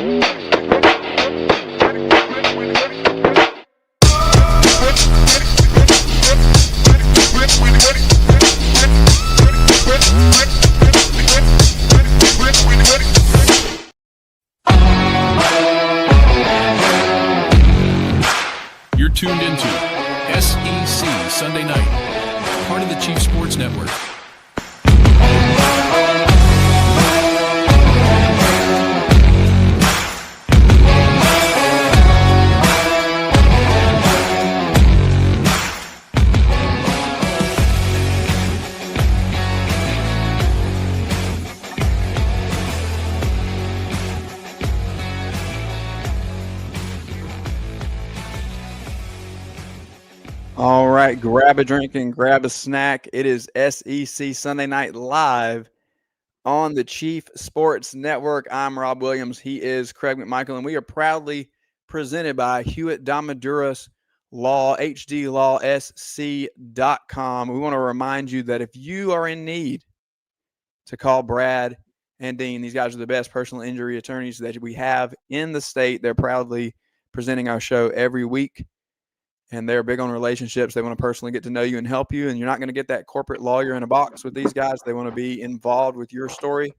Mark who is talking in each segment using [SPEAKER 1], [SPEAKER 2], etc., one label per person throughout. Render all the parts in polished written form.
[SPEAKER 1] You're tuned into SEC Sunday Night, part of the Chief Sports Network.
[SPEAKER 2] All right, grab a drink and grab a snack. It is SEC Sunday Night Live on the Chief Sports Network. I'm Rob Williams. He is Craig McMichael, and we are proudly presented by Hewitt Damaduras Law, HDLawSC.com. We want to remind you that if you are in need, to call Brad and Dean. These guys are the best personal injury attorneys that we have in the state. They're proudly presenting our show every week. And they're big on relationships. They want to personally get to know you and help you. And you're not going to get that corporate lawyer in a box with these guys. They want to be involved with your story.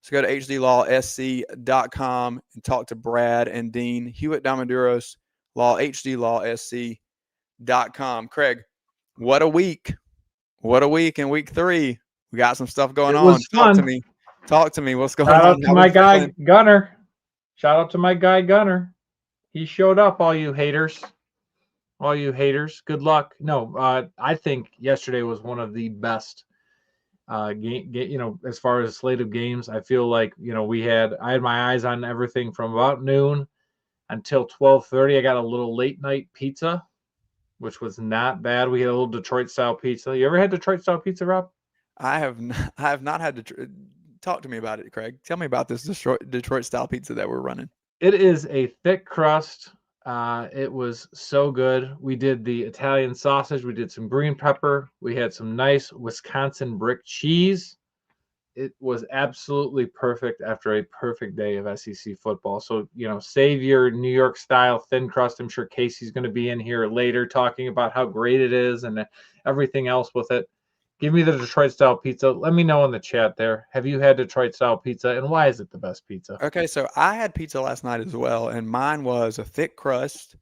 [SPEAKER 2] So go to HDLawSC.com and talk to Brad and Dean. Hewitt Damaduras Law, HDLawSC.com. Craig, what a week. What a week in week 3. We got some stuff going on. Talk to me. Talk to me. What's going on?
[SPEAKER 3] Shout out to my guy, Gunner. Shout out to my guy, Gunner. He showed up, all you haters. All you haters, good luck. No, I think yesterday was one of the best game, as far as slate of games. I feel like, I had my eyes on everything from about noon until 12:30. I got a little late night pizza, which was not bad. We had a little Detroit style pizza. You ever had Detroit style pizza, Rob?
[SPEAKER 2] I have not had to talk to me about it, Craig. Tell me about this Detroit style pizza that we're running.
[SPEAKER 3] It is a thick crust. It was so good. We did the Italian sausage. We did some green pepper. We had some nice Wisconsin brick cheese. It was absolutely perfect after a perfect day of SEC football. So, save your New York style thin crust. I'm sure Casey's going to be in here later talking about how great it is and everything else with it. Give me the Detroit style pizza. Let me know in the chat there. Have you had Detroit style pizza, and why is it the best pizza?
[SPEAKER 2] Okay, so I had pizza last night as well, and mine was a thick crust.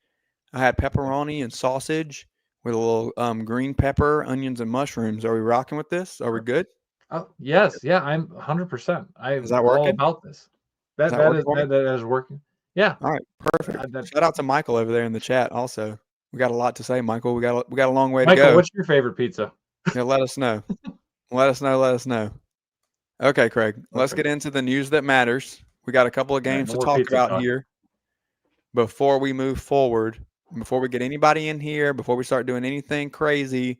[SPEAKER 2] I had pepperoni and sausage with a little green pepper, onions, and mushrooms. Are we rocking with this? Are we good?
[SPEAKER 3] Oh, yes. Yeah, I'm 100%.
[SPEAKER 2] Is that working?
[SPEAKER 3] All about this. That is working. Yeah.
[SPEAKER 2] All right, perfect. Shout out to Michael over there in the chat also. We got a lot to say, Michael. We got a long way to go.
[SPEAKER 3] Michael, what's your favorite pizza?
[SPEAKER 2] Yeah, let us know. Let us know. Okay, Craig. Let's get into the news that matters. We got a couple of games to talk about here before we move forward. Before we get anybody in here, before we start doing anything crazy,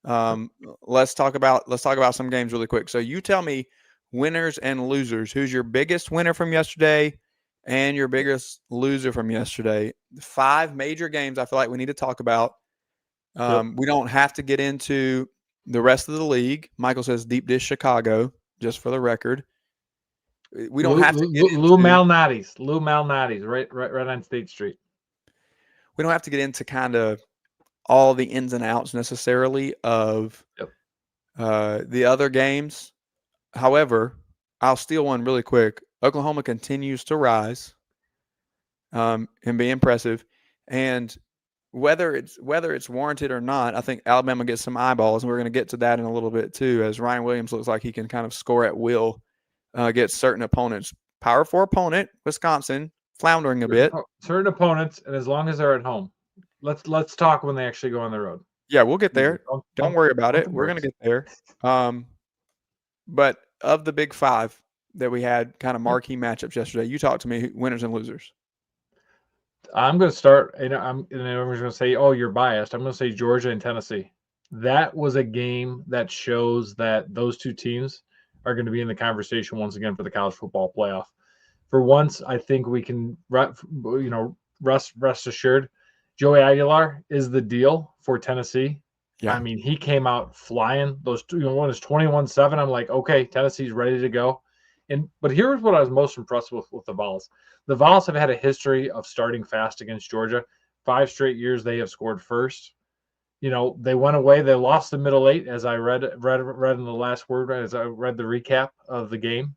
[SPEAKER 2] let's talk about some games really quick. So you tell me winners and losers. Who's your biggest winner from yesterday and your biggest loser from yesterday? 5 major games I feel like we need to talk about. We don't have to get into the rest of the league. Michael says deep dish Chicago, just for the record. We don't have to get into
[SPEAKER 3] Lou Malnati's, right on State Street.
[SPEAKER 2] We don't have to get into kind of all the ins and outs necessarily of the other games. However, I'll steal one really quick. Oklahoma continues to rise and be impressive. And whether it's warranted or not, I think Alabama gets some eyeballs, and we're going to get to that in a little bit too, as Ryan Williams looks like he can kind of score at will against certain opponents. Power 4 opponent, Wisconsin, floundering a bit.
[SPEAKER 3] Certain opponents, and as long as they're at home. Let's talk when they actually go on the road.
[SPEAKER 2] Yeah, we'll get there. Don't worry about it. We're going to get there. But of the big 5 that we had kind of marquee matchups yesterday, you talk to me, winners and losers.
[SPEAKER 3] I'm going to start, and everyone's going to say, oh, you're biased. I'm going to say Georgia and Tennessee. That was a game that shows that those two teams are going to be in the conversation once again for the college football playoff. For once, I think we can, rest assured, Joey Aguilar is the deal for Tennessee. Yeah. I mean, he came out flying. Those one is 21-7. I'm like, okay, Tennessee's ready to go. But here's what I was most impressed with the Vols. The Vols have had a history of starting fast against Georgia. 5 straight years they have scored first. They went away. They lost the middle 8, as I read in the last word, as I read the recap of the game.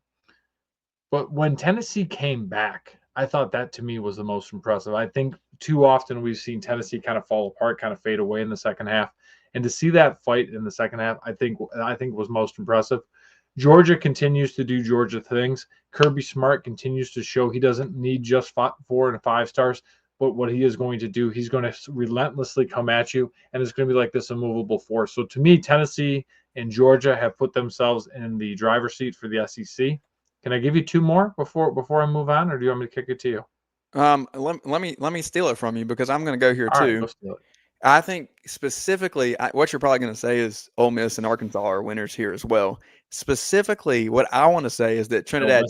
[SPEAKER 3] But when Tennessee came back, I thought that to me was the most impressive. I think too often we've seen Tennessee kind of fall apart, kind of fade away in the second half. And to see that fight in the second half, I think was most impressive. Georgia continues to do Georgia things. Kirby Smart continues to show he doesn't need just 4 and 5 stars, but what he is going to do, he's going to relentlessly come at you, and it's going to be like this immovable force. So to me, Tennessee and Georgia have put themselves in the driver's seat for the SEC. Can I give you 2 more before I move on, or do you want me to kick it to you?
[SPEAKER 2] Let me steal it from you because I'm going to go here
[SPEAKER 3] All
[SPEAKER 2] too.
[SPEAKER 3] Right, go steal it.
[SPEAKER 2] I think specifically, what you're probably going to say is Ole Miss and Arkansas are winners here as well. Specifically, what I want to say is that Trinidad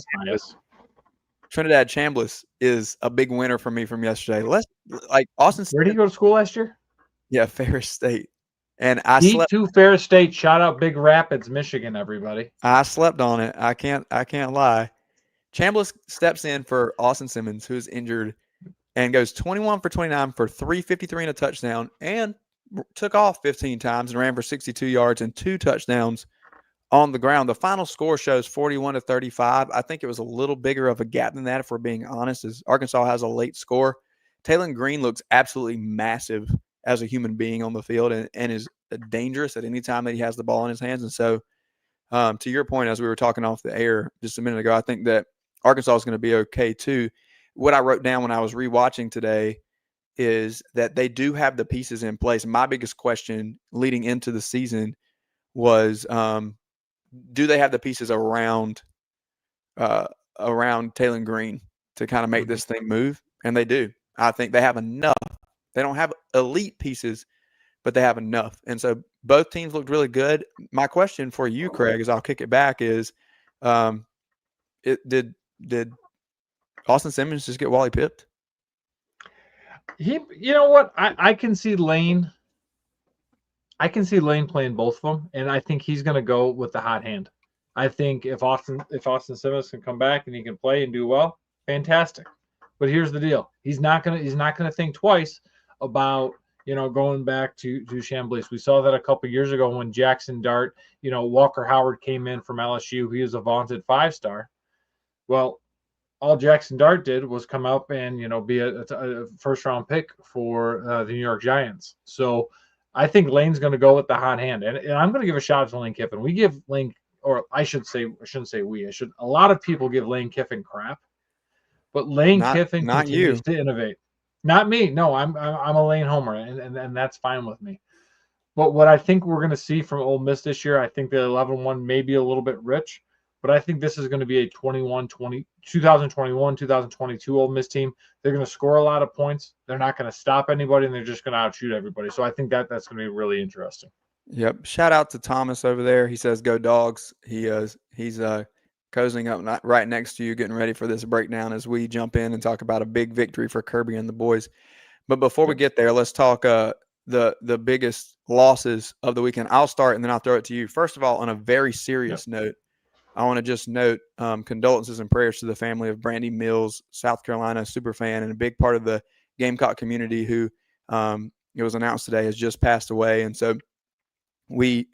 [SPEAKER 2] Chambliss is a big winner for me from yesterday. Austin.
[SPEAKER 3] Where did you go to school last year?
[SPEAKER 2] Yeah, Ferris State. And
[SPEAKER 3] D2 Ferris State. Shout out Big Rapids, Michigan, everybody.
[SPEAKER 2] I slept on it. I can't lie. Chambliss steps in for Austin Simmons, who's injured, and goes 21 for 29 for 353 and a touchdown, and took off 15 times and ran for 62 yards and 2 touchdowns on the ground. The final score shows 41-35. I think it was a little bigger of a gap than that, if we're being honest, as Arkansas has a late score. Taylon Green looks absolutely massive as a human being on the field and is dangerous at any time that he has the ball in his hands. And so, to your point, as we were talking off the air just a minute ago, I think that Arkansas is going to be okay too. What I wrote down when I was rewatching today is that they do have the pieces in place. My biggest question leading into the season was, do they have the pieces around Taylon Green to kind of make this thing move? And they do. I think they have enough. They don't have elite pieces, but they have enough. And so both teams looked really good. My question for you, Craig, as I'll kick it back is, did Austin Simmons just get Wally pipped?
[SPEAKER 3] You know what? I can see Lane. I can see Lane playing both of them, and I think he's going to go with the hot hand. I think if Austin Simmons can come back and he can play and do well, fantastic. But here's the deal: he's not gonna think twice about going back to Chambliss. We saw that a couple years ago when Jackson Dart, Walker Howard came in from LSU. He was a vaunted 5-star. Well, all Jackson Dart did was come up and be a first-round pick for the New York Giants. So I think Lane's going to go with the hot hand, and I'm going to give a shout out to Lane Kiffin. We give Lane, or I shouldn't say we. A lot of people give Lane Kiffin crap, but Lane Kiffin continues to innovate. Not me. No, I'm a Lane homer, and that's fine with me. But what I think we're going to see from Ole Miss this year, I think the 11-1 may be a little bit rich, but I think this is going to be a 2021, 2022 Ole Miss team. They're going to score a lot of points. They're not going to stop anybody, and they're just going to outshoot everybody. So I think that's going to be really interesting.
[SPEAKER 2] Yep. Shout out to Thomas over there. He says, "Go Dogs." He's cozying up right next to you, getting ready for this breakdown as we jump in and talk about a big victory for Kirby and the boys. But before we get there, let's talk the biggest losses of the weekend. I'll start and then I'll throw it to you. First of all, on a very serious note, I want to just note condolences and prayers to the family of Brandy Mills, South Carolina superfan, and a big part of the Gamecock community who, it was announced today, has just passed away. And so we,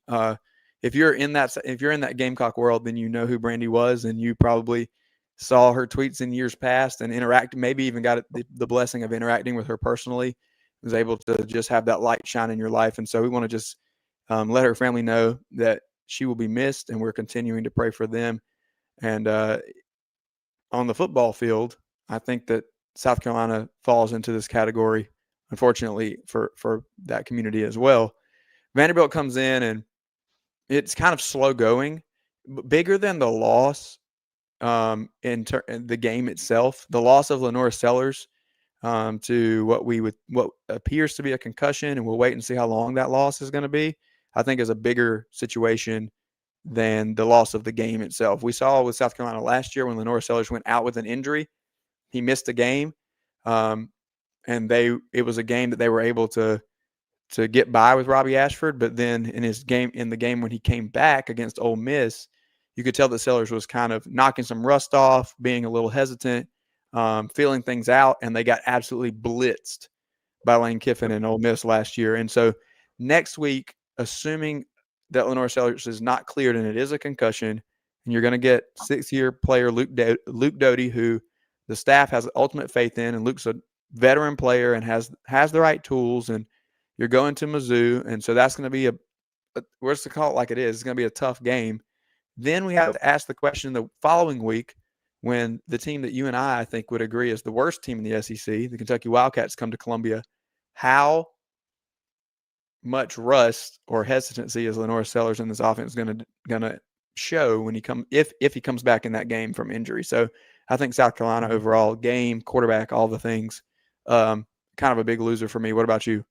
[SPEAKER 2] if you're in that Gamecock world, then you know who Brandy was, and you probably saw her tweets in years past and maybe even got the blessing of interacting with her personally, was able to just have that light shine in your life. And so we want to just let her family know that she will be missed, and we're continuing to pray for them. And on the football field, I think that South Carolina falls into this category, unfortunately, for that community as well. Vanderbilt comes in, and it's kind of slow going, but bigger than the loss in the game itself. The loss of Lenora Sellers to what appears to be a concussion, and we'll wait and see how long that loss is going to be, I think is a bigger situation than the loss of the game itself. We saw with South Carolina last year when Lenora Sellers went out with an injury, he missed the game, and it was a game that they were able to get by with Robbie Ashford. But then in the game when he came back against Ole Miss, you could tell that Sellers was kind of knocking some rust off, being a little hesitant, feeling things out, and they got absolutely blitzed by Lane Kiffin and Ole Miss last year. And so next week, assuming that Lenore Sellers is not cleared and it is a concussion, and you're going to get sixth-year player Luke Doty, who the staff has ultimate faith in, and Luke's a veteran player and has the right tools, and you're going to Mizzou, and so that's going to be we're just to call it like it is. It's going to be a tough game. Then we have to ask the question the following week, when the team that you and I think would agree is the worst team in the SEC, the Kentucky Wildcats, come to Columbia, how much rust or hesitancy is Lenore Sellers in this offense going to show when if he comes back in that game from injury? So I think South Carolina overall, game, quarterback, all the things, kind of a big loser for me. What about you?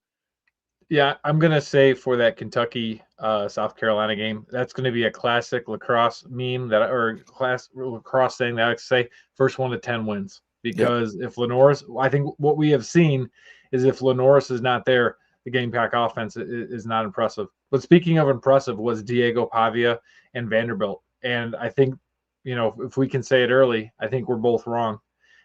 [SPEAKER 3] Yeah, I'm going to say for that Kentucky South Carolina game, that's going to be a classic lacrosse meme lacrosse thing that I like to say, first 1 to 10 wins. Because if Lenore's, I think what we have seen is if Lenore's is not there, the Gamecock offense is not impressive. But speaking of impressive, was Diego Pavia and Vanderbilt. And I think, if we can say it early, I think we're both wrong.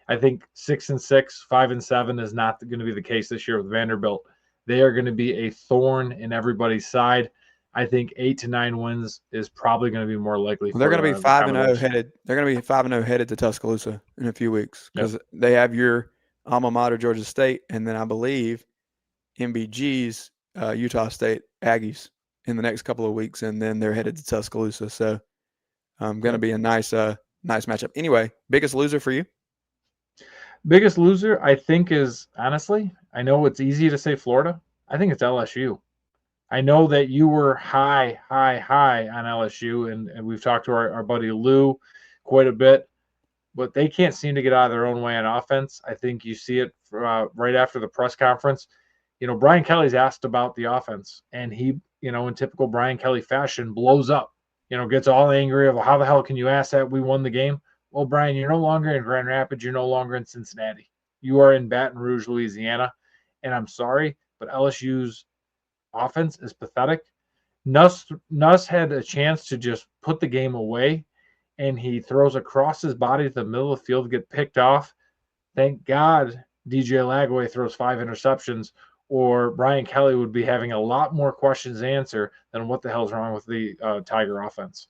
[SPEAKER 3] I think 6-6, 5-7 is not going to be the case this year with Vanderbilt. They are going to be a thorn in everybody's side. I think 8 to 9 wins is probably going to be more likely.
[SPEAKER 2] Well, they're going to be 5-0 headed. They're going to be 5-0 headed to Tuscaloosa in a few weeks because they have your alma mater, Georgia State, and then I believe MBG's Utah State Aggies in the next couple of weeks, and then they're headed to Tuscaloosa. So, going to be a nice matchup. Anyway, biggest loser for you?
[SPEAKER 3] Biggest loser, I think, is honestly, I know it's easy to say Florida. I think it's LSU. I know that you were high on LSU, and we've talked to our buddy Lou quite a bit, but they can't seem to get out of their own way on offense. I think you see it right after the press conference. Brian Kelly's asked about the offense, and he, in typical Brian Kelly fashion, blows up, gets all angry of how the hell can you ask that? We won the game. Well, Brian, you're no longer in Grand Rapids. You're no longer in Cincinnati. You are in Baton Rouge, Louisiana. And I'm sorry, but LSU's offense is pathetic. Nuss had a chance to just put the game away, and he throws across his body to the middle of the field to get picked off. Thank God DJ Lagway throws 5 interceptions, or Brian Kelly would be having a lot more questions to answer than what the hell's wrong with the Tiger offense.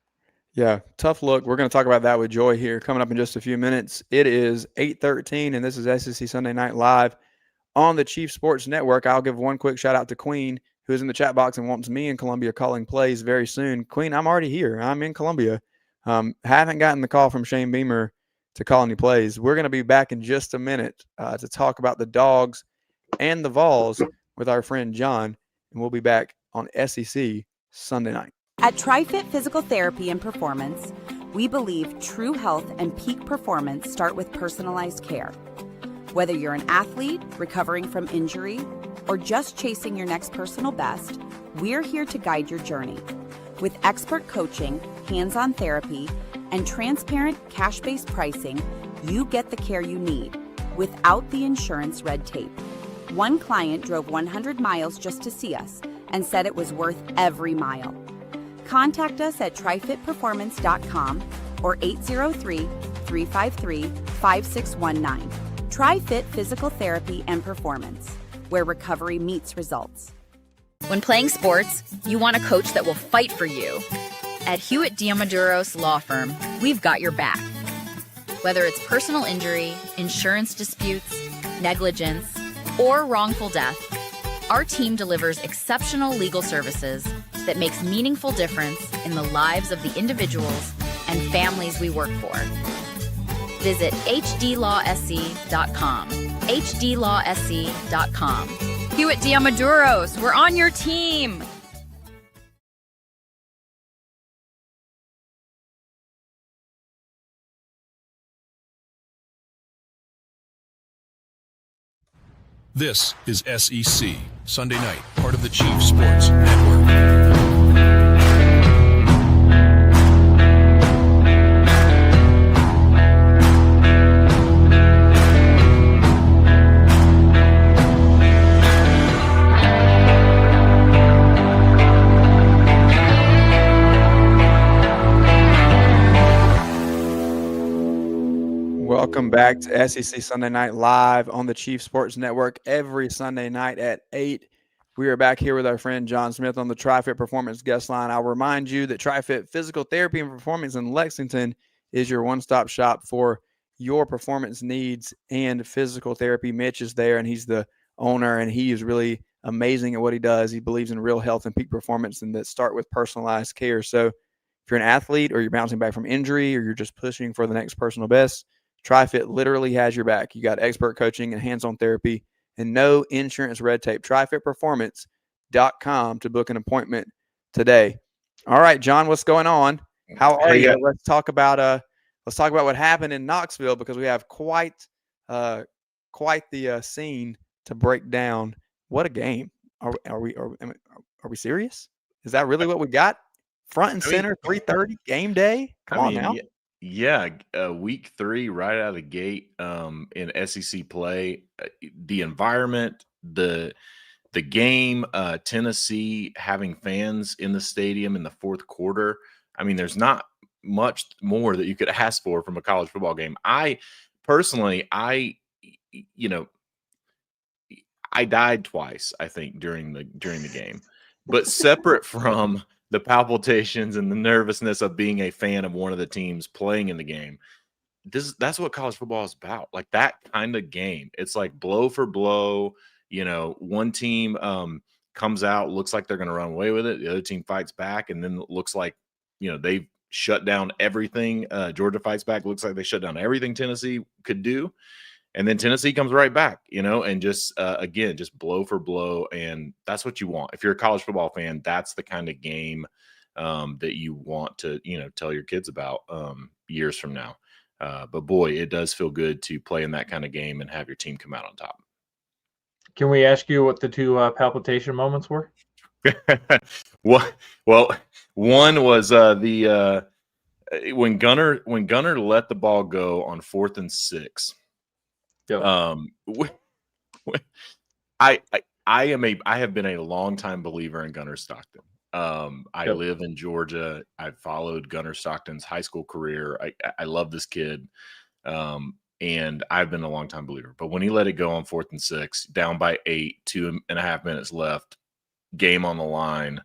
[SPEAKER 2] Yeah, tough look. We're going to talk about that with Joy here coming up in just a few minutes. It is 8:13, and this is SEC Sunday Night Live on the Chief Sports Network. I'll give one quick shout-out to Queen, who is in the chat box and wants me in Columbia calling plays very soon. Queen, I'm already here. I'm in Columbia. Haven't gotten the call from Shane Beamer to call any plays. We're going to be back in just a minute to talk about the Dawgs and the Vols with our friend John, and we'll be back on SEC Sunday night.
[SPEAKER 4] At TriFit Physical Therapy and Performance, we believe true health and peak performance start with personalized care. Whether you're an athlete recovering from injury or just chasing your next personal best, we're here to guide your journey. With expert coaching, hands-on therapy, and transparent cash-based pricing, you get the care you need without the insurance red tape. One client drove 100 miles just to see us and said it was worth every mile. Contact us at trifitperformance.com or 803-353-5619. TriFit Physical Therapy and Performance, where recovery meets results.
[SPEAKER 5] When playing sports, you want a coach that will fight for you. At Hewitt Diamaduros Law Firm, we've got your back. Whether it's personal injury, insurance disputes, negligence, or wrongful death, our team delivers exceptional legal services that makes meaningful difference in the lives of the individuals and families we work for. Visit hdlawsc.com. hdlawsc.com. Hewitt Diamaduros, we're on your team.
[SPEAKER 1] This is SEC Sunday Night, part of the Chief Sports Network.
[SPEAKER 2] Welcome back to SEC Sunday Night Live on the Chief Sports Network every Sunday night at 8. We are back here with our friend John Smith on the TriFit Performance guest line. I'll remind you that TriFit Physical Therapy and Performance in Lexington is your one-stop shop for your performance needs and physical therapy. Mitch is there, and he's the owner, and he is really amazing at what he does. He believes in real health and peak performance, and that start with personalized care. So if you're an athlete or you're bouncing back from injury or you're just pushing for the next personal best, TriFit literally has your back. You got expert coaching and hands-on therapy and no insurance red tape. TriFitPerformance.com to book an appointment today. All right, John, what's going on? How are you? Let's talk about what happened in Knoxville, because we have quite the scene to break down. What a game! Are we serious? Is that really what we got? Front and center, 3:30 game day. Come on now.
[SPEAKER 6] Yeah, week 3 right out of the gate in SEC play. The environment, the game, Tennessee having fans in the stadium in the fourth quarter. I mean, there's not much more that you could ask for from a college football game. I personally, I died twice, I think, during the game. But separate from the palpitations and the nervousness of being a fan of one of the teams playing in the game, that's what college football is about. Like that kind of game. It's like blow for blow. One team comes out, looks like they're going to run away with it. The other team fights back, and then it looks like they've shut down everything. Georgia fights back. Looks like they shut down everything Tennessee could do. And then Tennessee comes right back, and just, again, just blow for blow. And that's what you want. If you're a college football fan, that's the kind of game that you want to, tell your kids about years from now. But, boy, it does feel good to play in that kind of game and have your team come out on top.
[SPEAKER 3] Can we ask you what the two palpitation moments were?
[SPEAKER 6] Well, one was when Gunner let the ball go on 4th and 6.
[SPEAKER 3] Yep.
[SPEAKER 6] I have been a longtime believer in Gunner Stockton. I live in Georgia. I've followed Gunner Stockton's high school career. I love this kid. And I've been a longtime believer. But when he let it go on 4th and 6, down by 8, 2.5 minutes left, game on the line,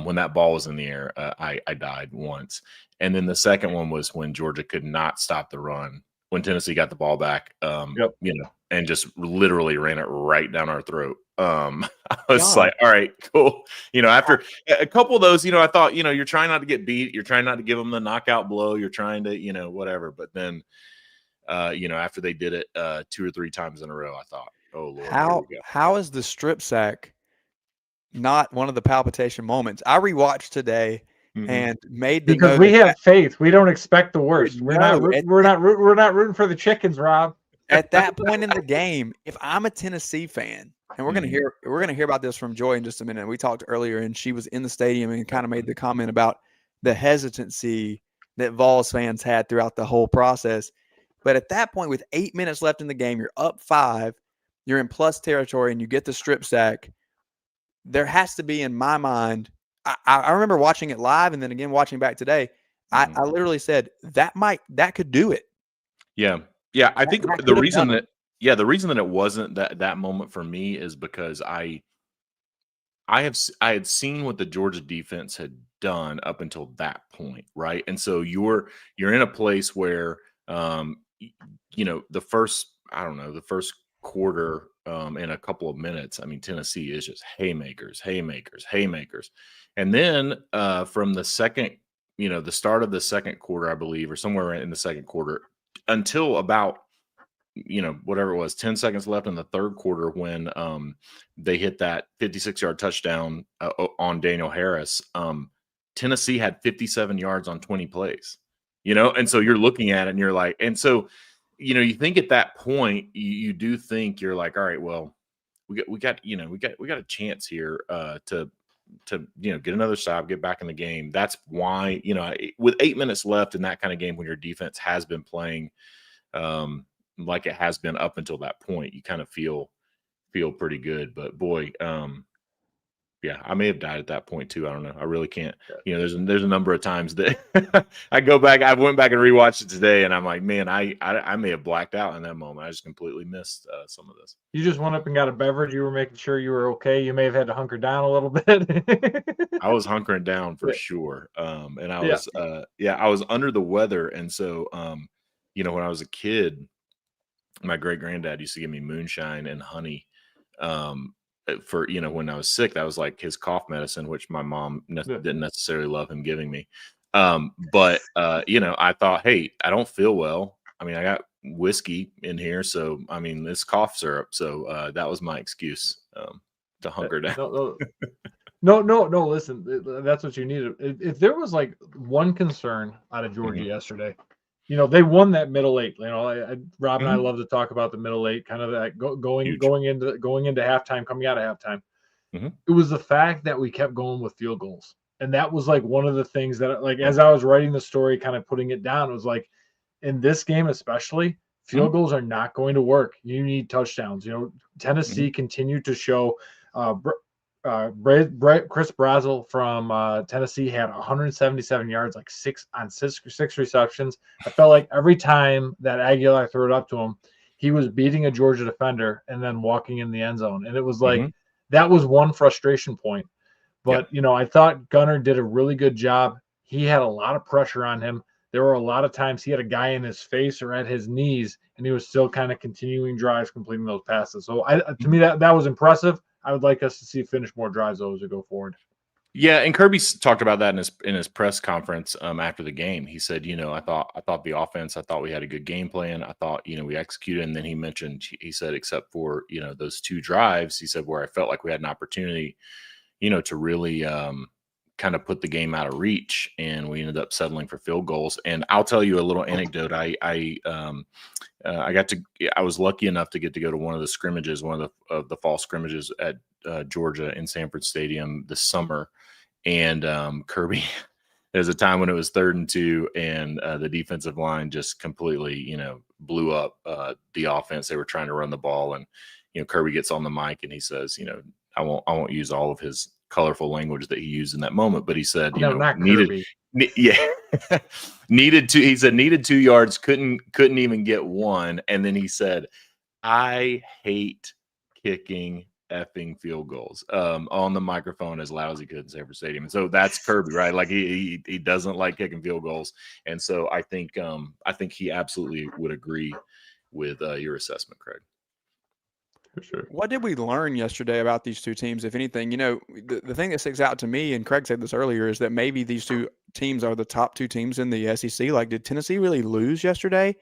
[SPEAKER 6] when that ball was in the air, I died once. And then the second one was when Georgia could not stop the run, when Tennessee got the ball back, and just literally ran it right down our throat. I was like, all right, cool. After a couple of those, I thought, you're trying not to get beat. You're trying not to give them the knockout blow. You're trying to, whatever. But then, after they did it 2 or 3 times in a row, I thought, oh, Lord,
[SPEAKER 2] how is the strip sack not one of the palpitation moments? I rewatched today. Mm-hmm. And made the
[SPEAKER 3] because we have faith. We don't expect the worst. We're not rooting for the chickens, Rob.
[SPEAKER 2] At that point in the game, if I'm a Tennessee fan, and we're gonna hear about this from Joy in just a minute. We talked earlier, and she was in the stadium and kind of made the comment about the hesitancy that Vols fans had throughout the whole process. But at that point, with 8 minutes left in the game, you're up 5, you're in plus territory, and you get the strip sack. There has to be, in my mind, I remember watching it live and then again watching back today. I literally said that could do it.
[SPEAKER 6] Yeah. I think the reason that it wasn't that moment for me is because I had seen what the Georgia defense had done up until that point, right? And so you're in a place where the first quarter in a couple of minutes, I mean, Tennessee is just haymakers. And then from the second, the start of the second quarter, I believe, or somewhere in the second quarter, until about, whatever it was, 10 seconds left in the third quarter when they hit that 56-yard touchdown on Daniel Harris, Tennessee had 57 yards on 20 plays, and so you're looking at it and you're like, and so, you think at that point, you do think you're like, all right, well, we got a chance here to get another stop, get back in the game. That's why, with 8 minutes left in that kind of game, when your defense has been playing like it has been up until that point, you kind of feel pretty good. But boy, Yeah, I may have died at that point too. I don't know. I really can't. You know, there's a number of times that I go back. I went back and rewatched it today, and I'm like, man, I may have blacked out in that moment. I just completely missed some of this.
[SPEAKER 3] You just went up and got a beverage. You were making sure you were okay. You may have had to hunker down a little bit.
[SPEAKER 6] I was hunkering down for sure. And I was I was under the weather. And so you know, when I was a kid, my great granddad used to give me moonshine and honey. For, you know, when I was sick, that was like his cough medicine, which my mom didn't necessarily love him giving me. But you know, I thought, hey, I don't feel well. I mean, I got whiskey in here, so I mean, this cough syrup. So that was my excuse to hunker down.
[SPEAKER 3] No. Listen, that's what you needed. If there was like one concern out of Georgia yesterday, you know, they won that middle eight. You know, Rob and I love to talk about the middle eight, kind of that going into halftime, coming out of halftime. It was the fact that we kept going with field goals, and that was like one of the things that, like, as I was writing the story, kind of putting it down, it was like, in this game especially, field goals are not going to work. You need touchdowns. You know, Tennessee continued to show. Chris Brazel from Tennessee had 177 yards, like six receptions. I felt like every time that Aguilar threw it up to him, he was beating a Georgia defender and then walking in the end zone. And it was like, that was one frustration point. But, you know, I thought Gunner did a really good job. He had a lot of pressure on him. There were a lot of times he had a guy in his face or at his knees, and he was still kind of continuing drives, completing those passes. So to me, that was impressive. I would like us to see finish more drives as we go forward.
[SPEAKER 6] Yeah, and Kirby talked about that in his press conference after the game. He said, you know, I thought the offense, I thought we had a good game plan. I thought, you know, we executed. And then he said, except for, you know, those two drives, he said, where I felt like we had an opportunity, you know, to really kind of put the game out of reach, and we ended up settling for field goals. And I'll tell you a little anecdote. I was lucky enough to get to go to one of the scrimmages, one of the fall scrimmages at Georgia in Sanford Stadium this summer. And Kirby, there's a time when it was 3rd and 2, and the defensive line just completely, you know, blew up the offense. They were trying to run the ball, and, you know, Kirby gets on the mic and he says, you know, I won't use all of his colorful language that he used in that moment, but he said, needed 2 yards, couldn't even get one. And then he said, I hate kicking effing field goals on the microphone as loud as he could in Sanford Stadium. And so that's Kirby, right? Like he doesn't like kicking field goals. And so I think he absolutely would agree with your assessment, Craig.
[SPEAKER 2] For sure. What did we learn yesterday about these two teams, if anything? You know, the thing that sticks out to me, and Craig said this earlier, is that maybe these two teams are the top two teams in the SEC. Like, did Tennessee really lose yesterday?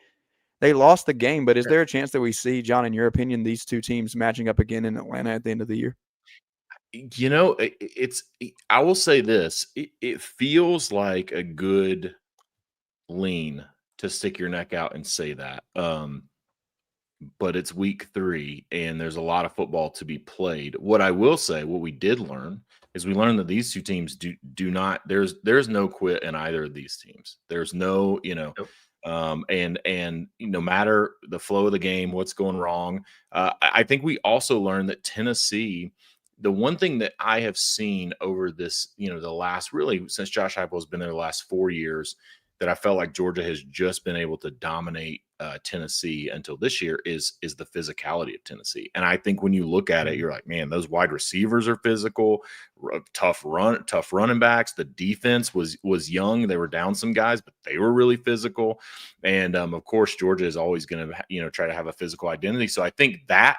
[SPEAKER 2] They lost the game, but is there a chance that we see, John, in your opinion, these two teams matching up again in Atlanta at the end of the year?
[SPEAKER 6] You know, I will say this. It feels like a good lean to stick your neck out and say that. But it's week 3 and there's a lot of football to be played. What I will say, what we did learn is we learned that these two teams do not, there's no quit in either of these teams. There's no, you know, and no matter the flow of the game, what's going wrong. I think we also learned that Tennessee, the one thing that I have seen over this, you know, the last, really since Josh Heupel has been there the last 4 years, that I felt like Georgia has just been able to dominate Tennessee until this year is the physicality of Tennessee. And I think when you look at it, you're like, man, those wide receivers are physical, tough running backs. The defense was young. They were down some guys, but they were really physical. And of course, Georgia is always going to, you know, try to have a physical identity. So I think that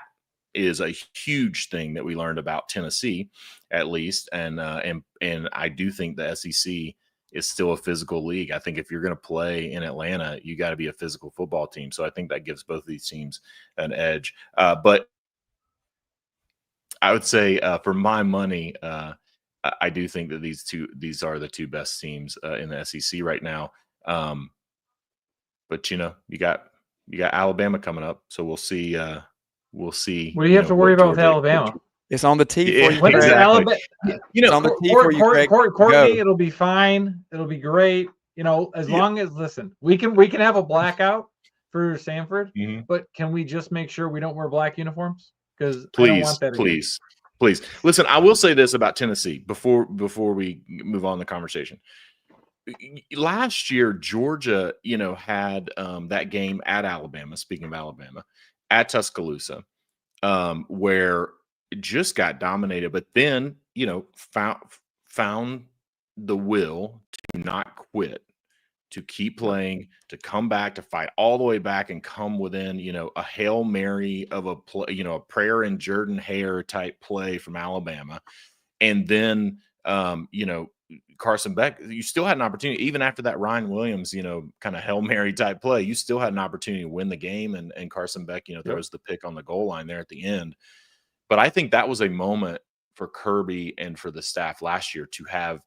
[SPEAKER 6] is a huge thing that we learned about Tennessee, at least. And I do think the SEC is still a physical league. I think if you're going to play in Atlanta, you got to be a physical football team. So I think that gives both of these teams an edge. But I would say for my money, I do think that these are the two best teams in the SEC right now. But you know, you got Alabama coming up, so we'll see. We'll see.
[SPEAKER 3] What do you have to worry about with Alabama?
[SPEAKER 2] It's on the tee for you.
[SPEAKER 3] When Alabama,
[SPEAKER 2] you know, on the tee for you, Craig.
[SPEAKER 3] Courtney, it'll be fine. It'll be great. You know, as long as, listen, we can have a blackout for Sanford, but can we just make sure we don't wear black uniforms? Because I don't want that again.
[SPEAKER 6] Please listen. I will say this about Tennessee before we move on the conversation. Last year, Georgia, had that game at Alabama. Speaking of Alabama, at Tuscaloosa, where it just got dominated, but then found the will to not quit, to keep playing, to come back, to fight all the way back and come within, a Hail Mary of a play, a prayer and Jordan Hare type play from Alabama. And then, Carson Beck, you still had an opportunity, even after that Ryan Williams, kind of Hail Mary type play, you still had an opportunity to win the game. And Carson Beck, throws the pick on the goal line there at the end. But I think that was a moment for Kirby and for the staff last year to have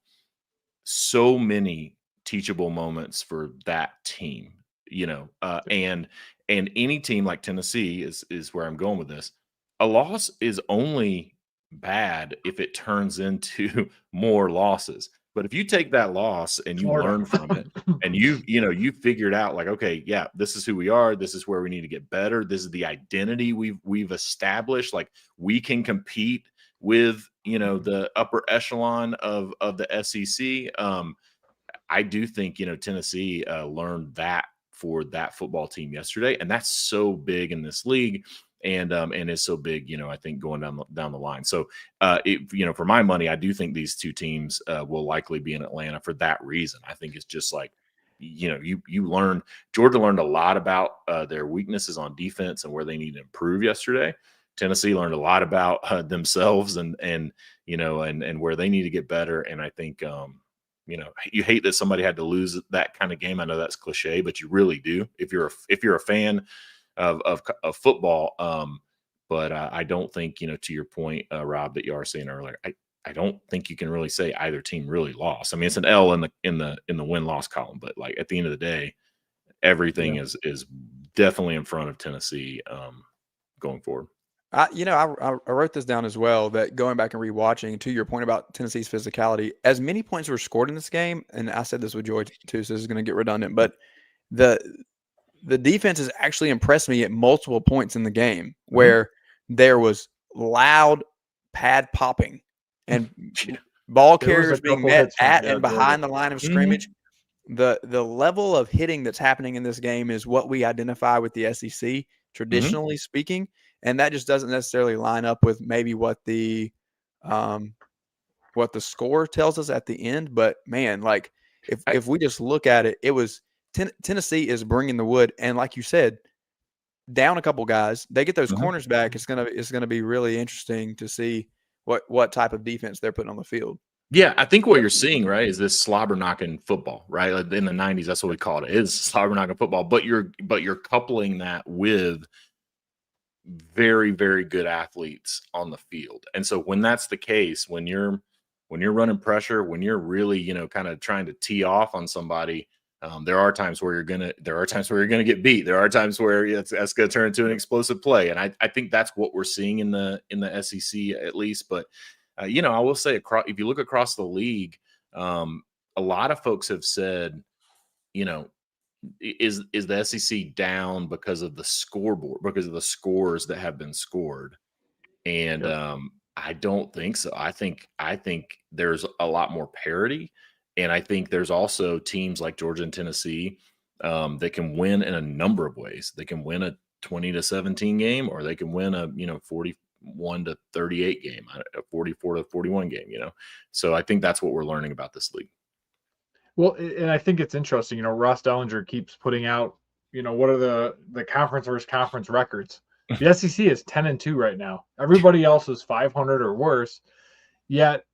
[SPEAKER 6] so many teachable moments for that team, and any team like Tennessee is where I'm going with this. A loss is only bad if it turns into more losses. But if you take that loss and you learn from it, and you figured out like, okay, yeah, this is who we are. This is where we need to get better. This is the identity we've established. Like we can compete with, the upper echelon of the SEC. I do think, Tennessee learned that for that football team yesterday, and that's so big in this league. And is so big, I think going down the line. So, for my money, I do think these two teams will likely be in Atlanta for that reason. I think it's just like, Georgia learned a lot about their weaknesses on defense and where they need to improve yesterday. Tennessee learned a lot about themselves and where they need to get better. And I think, you hate that somebody had to lose that kind of game. I know that's cliche, but you really do if you're a fan of football. But I don't think, to your point, Rob, that you are saying earlier, I don't think you can really say either team really lost. I mean, it's an L in the win-loss column, but like at the end of the day, everything is definitely in front of Tennessee going forward.
[SPEAKER 2] I wrote this down as well, that going back and rewatching, to your point about Tennessee's physicality, as many points were scored in this game, and I said this with Joy too, so this is going to get redundant, but the defense has actually impressed me at multiple points in the game where there was loud pad popping and ball carriers being met at and behind the line of scrimmage. The level of hitting that's happening in this game is what we identify with the SEC, traditionally speaking. And that just doesn't necessarily line up with maybe what the score tells us at the end. But man, like if we just look at it, it was Tennessee is bringing the wood, and like you said, down a couple guys, they get those corners back. It's gonna be really interesting to see what type of defense they're putting on the field.
[SPEAKER 6] Yeah, I think what you're seeing, right, is this slobber knocking football, right? Like in the 90s, that's what we called it. It's slobber knocking football, but you're coupling that with very, very good athletes on the field. And so when that's the case, when you're running pressure, when you're really, kind of trying to tee off on somebody, there are times where you're gonna get beat. There are times where that's gonna turn into an explosive play. And I think that's what we're seeing in the SEC at least. But I will say if you look across the league, a lot of folks have said, is the SEC down because of the scoreboard, because of the scores that have been scored? And I don't think so. I think there's a lot more parity, and I think there's also teams like Georgia and Tennessee that can win in a number of ways. They can win a 20-17 game, or they can win a 41-38 game, a 44-41 game. So I think that's what we're learning about this league.
[SPEAKER 3] Well, and I think it's interesting, Ross Dellinger keeps putting out, what are the conference versus conference records? The SEC is 10-2 right now. Everybody else is 500 or worse. Yet,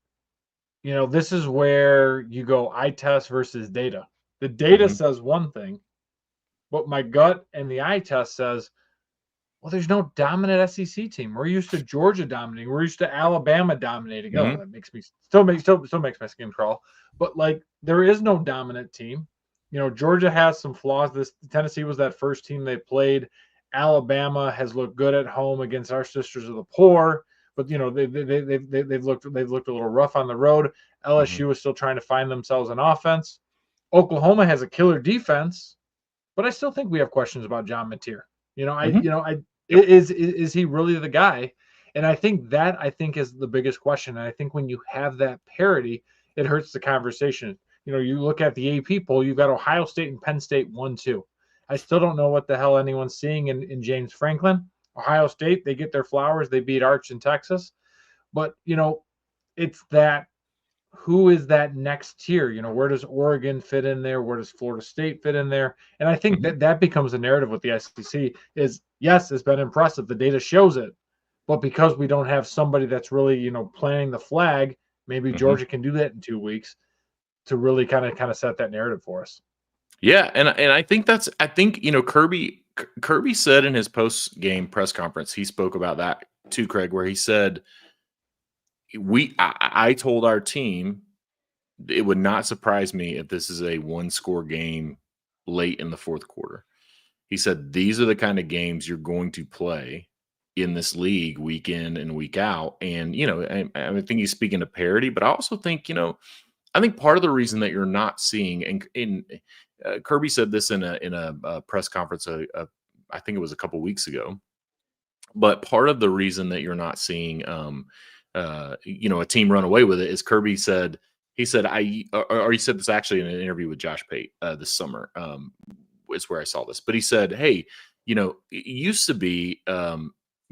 [SPEAKER 3] this is where you go eye test versus data. The data says one thing, but my gut and the eye test says, well, there's no dominant SEC team. We're used to Georgia dominating. We're used to Alabama dominating. Oh, that makes me still makes my skin crawl. But like, there is no dominant team. Georgia has some flaws. Tennessee was that first team they played. Alabama has looked good at home against our sisters of the poor, but they've looked a little rough on the road. LSU is still trying to find themselves an offense. Oklahoma has a killer defense, but I still think we have questions about John Mateer. Is he really the guy? And I think is the biggest question. And I think when you have that parity, it hurts the conversation. You look at the AP poll, you've got Ohio State and Penn State 1-2. I still don't know what the hell anyone's seeing in James Franklin. Ohio State, they get their flowers. They beat Arch in Texas. But, it's that, who is that next tier? Where does Oregon fit in there? Where does Florida State fit in there? And I think that becomes a narrative with the SEC is, yes, it's been impressive. The data shows it. But because we don't have somebody that's really, planting the flag, maybe Georgia can do that in 2 weeks to really kind of set that narrative for us.
[SPEAKER 6] Yeah, and I think Kirby said in his post-game press conference, he spoke about that too, Craig, where he said, I told our team it would not surprise me if this is a one-score game late in the fourth quarter. He said, these are the kind of games you're going to play in this league week in and week out. And, I think he's speaking to parity, but I also think, I think part of the reason that you're not seeing, and Kirby said this in a press conference, I think it was a couple weeks ago, but part of the reason that you're not seeing, a team run away with it is Kirby said, he said this actually in an interview with Josh Pate this summer, is where I saw this, but he said, hey, it used to be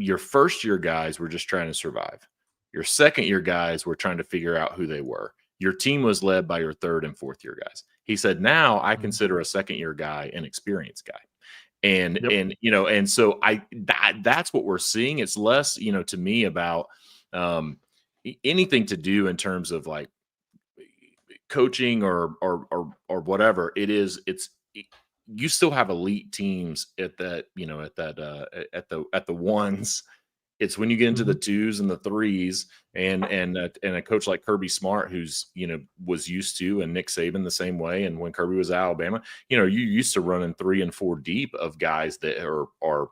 [SPEAKER 6] your first year guys were just trying to survive. Your second year guys were trying to figure out who they were. Your team was led by your third and fourth year guys. He said, now I consider a second year guy an experienced guy. And so that's what we're seeing. It's less, to me about anything to do in terms of like coaching or whatever. You still have elite teams at that, at the ones. It's when you get into the twos and the threes and a coach like Kirby Smart, who's, was used to, and Nick Saban the same way. And when Kirby was at Alabama, you used to running 3 and 4 deep of guys that are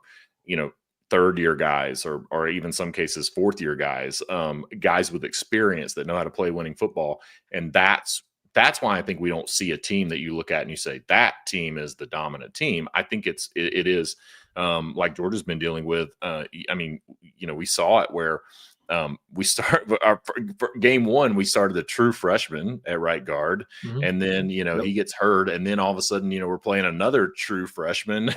[SPEAKER 6] third year guys or even some cases fourth year guys, guys with experience that know how to play winning football. And that's why I think we don't see a team that you look at and you say that team is the dominant team. I think it is like Georgia's been dealing with. We saw it where we start for game one, we started the true freshman at right guard, and then he gets hurt, and then all of a sudden we're playing another true freshman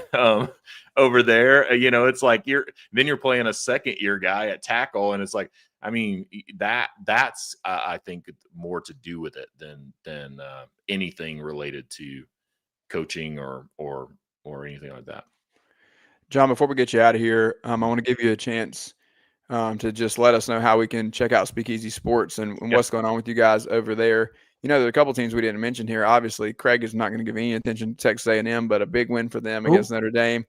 [SPEAKER 6] over there. It's like you're playing a second year guy at tackle, and it's like, that's I think more to do with it than anything related to coaching or anything like that.
[SPEAKER 2] John, before we get you out of here, I want to give you a chance to just let us know how we can check out Speakeasy Sports and what's going on with you guys over there. There are a couple teams we didn't mention here. Obviously, Craig is not going to give any attention to Texas A&M, but a big win for them against Notre Dame.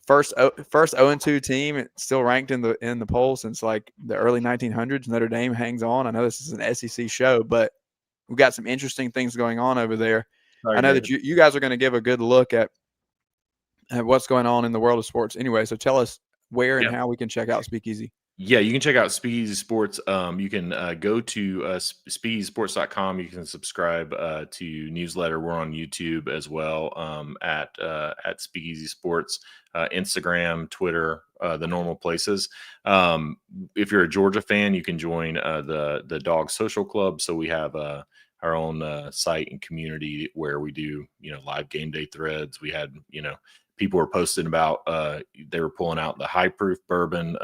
[SPEAKER 2] First 0-2 team, it's still ranked in the poll since like the early 1900s. Notre Dame hangs on. I know this is an SEC show, but we've got some interesting things going on over there. I know that you guys are going to give a good look at what's going on in the world of sports anyway. So tell us where and how we can check out Speakeasy.
[SPEAKER 6] Yeah, you can check out Speakeasy Sports. You can go to speakeasysports.com. You can subscribe to newsletter. We're on YouTube as well at Speakeasy Sports, Instagram, Twitter, the normal places. If you're a Georgia fan, you can join the Dawgs Social Club. So we have our own site and community where we do live game day threads. We had people were posting about they were pulling out the high proof bourbon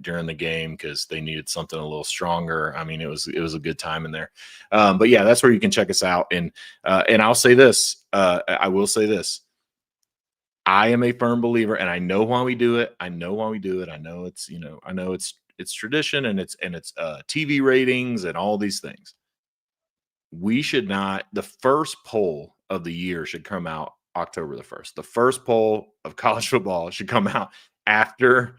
[SPEAKER 6] during the game because they needed something a little stronger. It was a good time in there. But yeah, that's where you can check us out. And I'll say this, I will say this. I am a firm believer, and I know why we do it. I know it's, I know it's tradition and it's TV ratings and all these things. We should not, the first poll of the year should come out October the 1st. The first poll of college football should come out after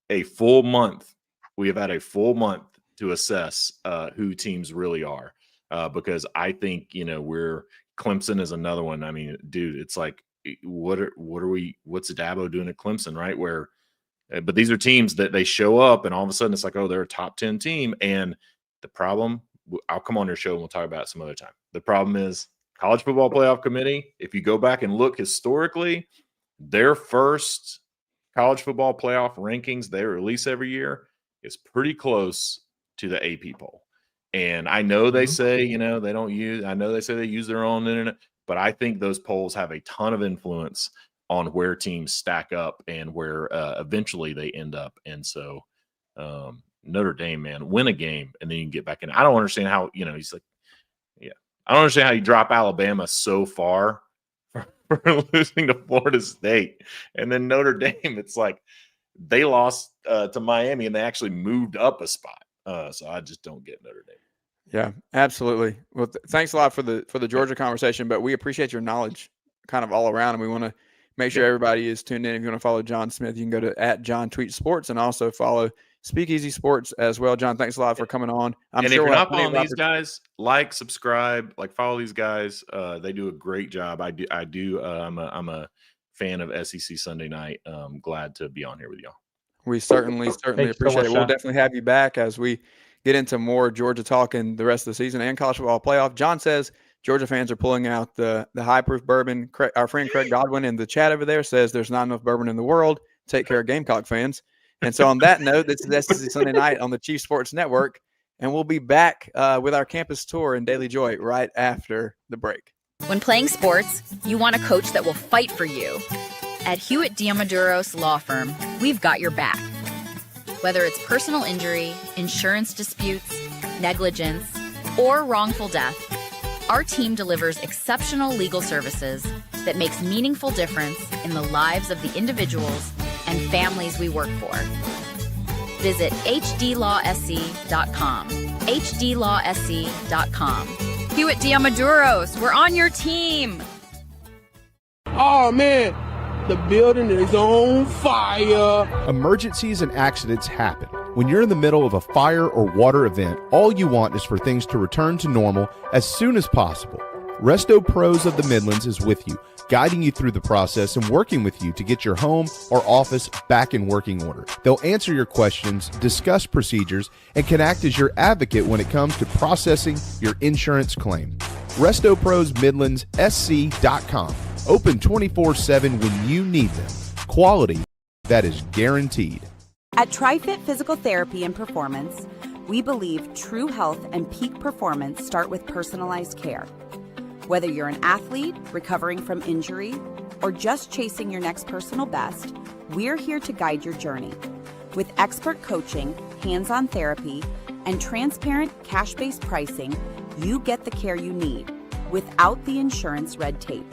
[SPEAKER 6] a full month. We have had a full month to assess who teams really are, because I think Clemson is another one. Dude, it's like what's Dabo doing at Clemson, right? But these are teams that they show up and all of a sudden it's like, oh, they're a top 10 team. And the problem, I'll come on your show and we'll talk about it some other time. The problem is College Football Playoff Committee, if you go back and look historically, their first college football playoff rankings they release every year, is pretty close to the AP poll. And I know they say, they don't use, I know they say they use their own internet, but I think those polls have a ton of influence on where teams stack up and where eventually they end up. And so Notre Dame, man, win a game and then you can get back in. I don't understand how, he's like, I don't understand how you drop Alabama so far for losing to Florida State. And then Notre Dame, it's like they lost to Miami and they actually moved up a spot. So I just don't get Notre Dame.
[SPEAKER 2] Yeah, absolutely. Well, thanks a lot for the Georgia conversation, but we appreciate your knowledge kind of all around, and we want to make sure everybody is tuned in. If you want to follow John Smith, you can go to @JohnTweetSports and also follow Speakeasy Sports as well. John, thanks a lot for coming on.
[SPEAKER 6] And if you're not following these guys, like, subscribe, follow these guys. They do a great job. I do. I'm a fan of SEC Sunday Night. Glad to be on here with y'all.
[SPEAKER 2] We certainly appreciate it. We'll definitely have you back as we get into more Georgia talk in the rest of the season and college football playoff. John says Georgia fans are pulling out the high proof bourbon. Our friend Craig Godwin in the chat over there says there's not enough bourbon in the world. Take care of Gamecock fans. And so on that note, this is SEC Sunday Night on the Chief Sports Network, and we'll be back with our campus tour in Dailey Joy right after the break.
[SPEAKER 5] When playing sports, you want a coach that will fight for you. At Hewitt Diamaduros Law Firm, we've got your back. Whether it's personal injury, insurance disputes, negligence, or wrongful death, our team delivers exceptional legal services that makes meaningful difference in the lives of the individuals and families we work for. Visit hdlawsc.com. hdlawsc.com. Hewitt Diamaduros, we're on your team.
[SPEAKER 7] Oh, man. The building is on fire.
[SPEAKER 8] Emergencies and accidents happen. When you're in the middle of a fire or water event, all you want is for things to return to normal as soon as possible. Resto Pros of the Midlands is with you, guiding you through the process and working with you to get your home or office back in working order. They'll answer your questions, discuss procedures, and can act as your advocate when it comes to processing your insurance claim. Resto Pros Midlands SC.com. Open 24/7 when you need them. Quality that is guaranteed.
[SPEAKER 4] At TriFit Physical Therapy and Performance, we believe true health and peak performance start with personalized care. Whether you're an athlete recovering from injury or just chasing your next personal best, we're here to guide your journey. With expert coaching, hands-on therapy, and transparent cash-based pricing, you get the care you need without the insurance red tape.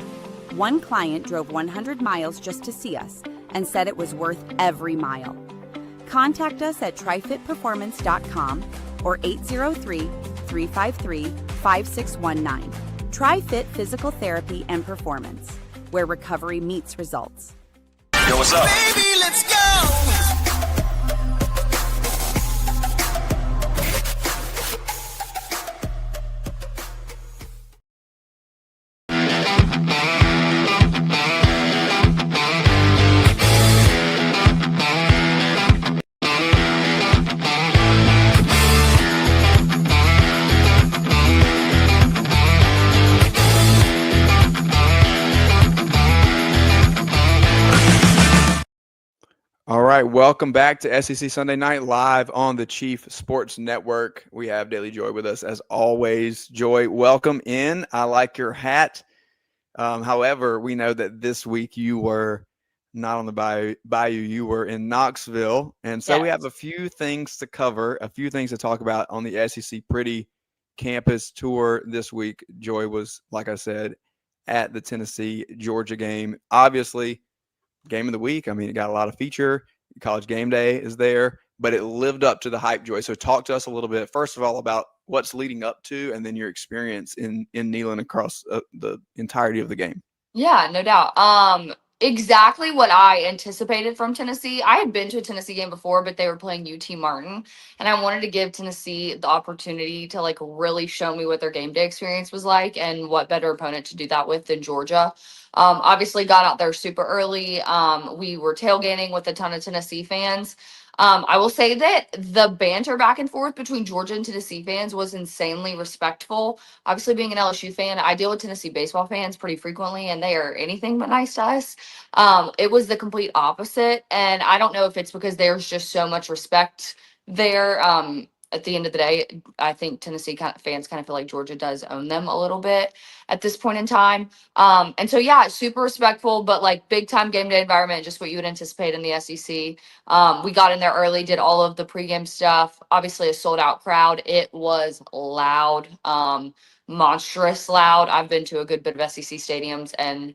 [SPEAKER 4] One client drove 100 miles just to see us and said it was worth every mile. Contact us at trifitperformance.com or 803-353-5619. TriFit Physical Therapy and Performance, where recovery meets results.
[SPEAKER 9] Yo, what's up?
[SPEAKER 10] Baby, let's go!
[SPEAKER 2] All right, welcome back to SEC Sunday Night live on the Chief Sports Network. We have Dailey Joy with us as always. Joy, welcome in. I like your hat. However, we know that this week you were not on the Bayou. You were in Knoxville. And so we have a few things to cover, a few things to talk about on the SEC Pretty Campus Tour this week. Joy was, like I said, at the Tennessee-Georgia game. Obviously, game of the week. I mean, it got a lot of feature. College Game Day is there, but it lived up to the hype, Joy. So talk to us a little bit, first of all, about what's leading up to, and then your experience in Neyland across the entirety of the game.
[SPEAKER 11] Yeah, no doubt. Exactly what I anticipated from Tennessee. I had been to a Tennessee game before, but they were playing UT Martin, and I wanted to give Tennessee the opportunity to really show me what their game day experience was like, and what better opponent to do that with than Georgia. Obviously got out there super early. We were tailgating with a ton of Tennessee fans. I will say that the banter back and forth between Georgia and Tennessee fans was insanely respectful. Obviously, being an LSU fan, I deal with Tennessee baseball fans pretty frequently, and they are anything but nice to us. It was the complete opposite, and I don't know if it's because there's just so much respect there. At the end of the day, I think Tennessee fans kind of feel like Georgia does own them a little bit at this point in time. And so, yeah, super respectful, but like big time game day environment, just what you would anticipate in the SEC. We got in there early, did all of the pregame stuff. Obviously, a sold out crowd. It was loud, monstrous loud. I've been to a good bit of SEC stadiums, and